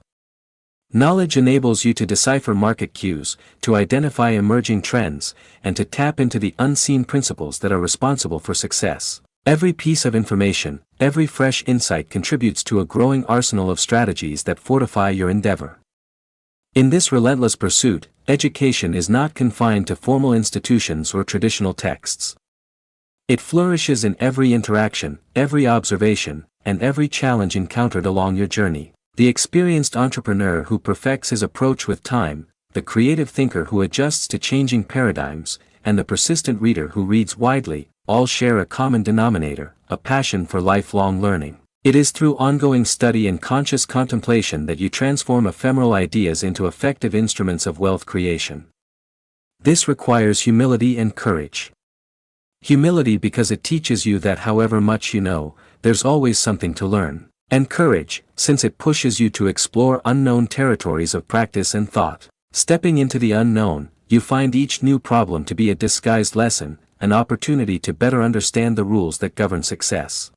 Knowledge enables you to decipher market cues, to identify emerging trends, and to tap into the unseen principles that are responsible for success. Every piece of information, every fresh insight contributes to a growing arsenal of strategies that fortify your endeavor. In this relentless pursuit, education is not confined to formal institutions or traditional texts. It flourishes in every interaction, every observation, and every challenge encountered along your journey. The experienced entrepreneur who perfects his approach with time, the creative thinker who adjusts to changing paradigms, and the persistent reader who reads widely, all share a common denominator, a passion for lifelong learning. It is through ongoing study and conscious contemplation that you transform ephemeral ideas into effective instruments of wealth creation. This requires humility and courage. Humility because it teaches you that however much you know, there's always something to learn. And courage, since it pushes you to explore unknown territories of practice and thought. Stepping into the unknown, you find each new problem to be a disguised lesson, an opportunity to better understand the rules that govern success.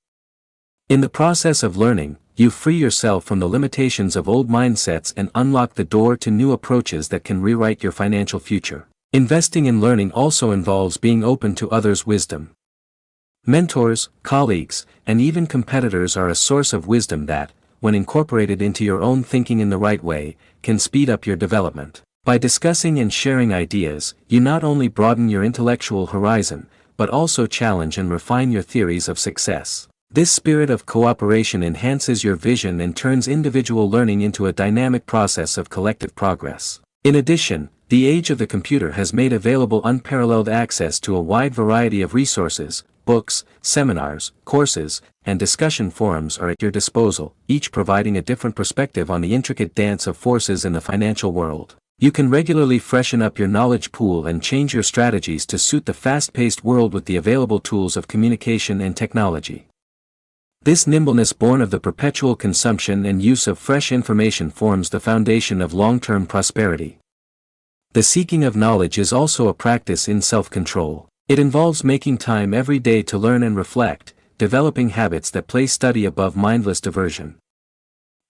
In the process of learning, you free yourself from the limitations of old mindsets and unlock the door to new approaches that can rewrite your financial future. Investing in learning also involves being open to others' wisdom. Mentors, colleagues, and even competitors are a source of wisdom that, when incorporated into your own thinking in the right way, can speed up your development. By discussing and sharing ideas, you not only broaden your intellectual horizon, but also challenge and refine your theories of success. This spirit of cooperation enhances your vision and turns individual learning into a dynamic process of collective progress. In addition, the age of the computer has made available unparalleled access to a wide variety of resources. Books, seminars, courses, and discussion forums are at your disposal, each providing a different perspective on the intricate dance of forces in the financial world. You can regularly freshen up your knowledge pool and change your strategies to suit the fast-paced world with the available tools of communication and technology. This nimbleness born of the perpetual consumption and use of fresh information forms the foundation of long-term prosperity. The seeking of knowledge is also a practice in self-control. It involves making time every day to learn and reflect, developing habits that place study above mindless diversion.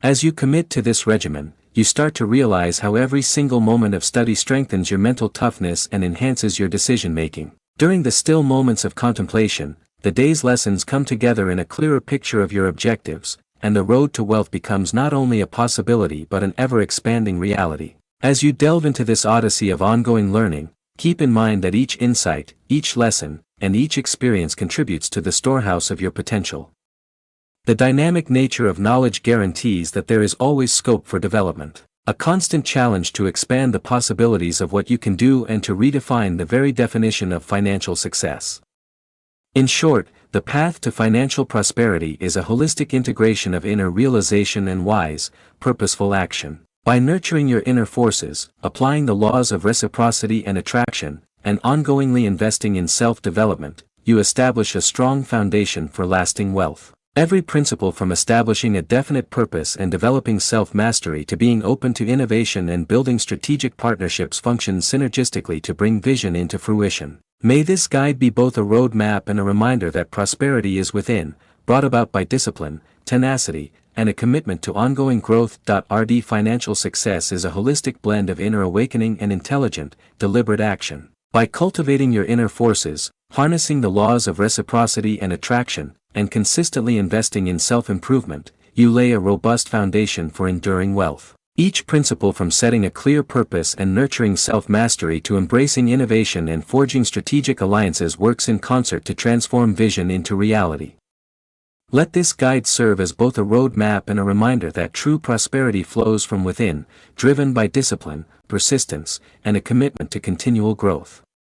As you commit to this regimen, you start to realize how every single moment of study strengthens your mental toughness and enhances your decision-making. During the still moments of contemplation, the day's lessons come together in a clearer picture of your objectives, and the road to wealth becomes not only a possibility but an ever-expanding reality. As you delve into this odyssey of ongoing learning, keep in mind that each insight, each lesson, and each experience contributes to the storehouse of your potential. The dynamic nature of knowledge guarantees that there is always scope for development, a constant challenge to expand the possibilities of what you can do and to redefine the very definition of financial success. In short, the path to financial prosperity is a holistic integration of inner realization and wise, purposeful action. By nurturing your inner forces, applying the laws of reciprocity and attraction, and ongoingly investing in self-development, you establish a strong foundation for lasting wealth. Every principle from establishing a definite purpose and developing self-mastery to being open to innovation and building strategic partnerships functions synergistically to bring vision into fruition. May this guide be both a roadmap and a reminder that prosperity is within, brought about by discipline, tenacity, and a commitment to ongoing growth. RD Financial success is a holistic blend of inner awakening and intelligent, deliberate action. By cultivating your inner forces, harnessing the laws of reciprocity and attraction, and consistently investing in self-improvement, you lay a robust foundation for enduring wealth. Each principle, from setting a clear purpose and nurturing self-mastery to embracing innovation and forging strategic alliances, works in concert to transform vision into reality. Let this guide serve as both a roadmap and a reminder that true prosperity flows from within, driven by discipline, persistence, and a commitment to continual growth.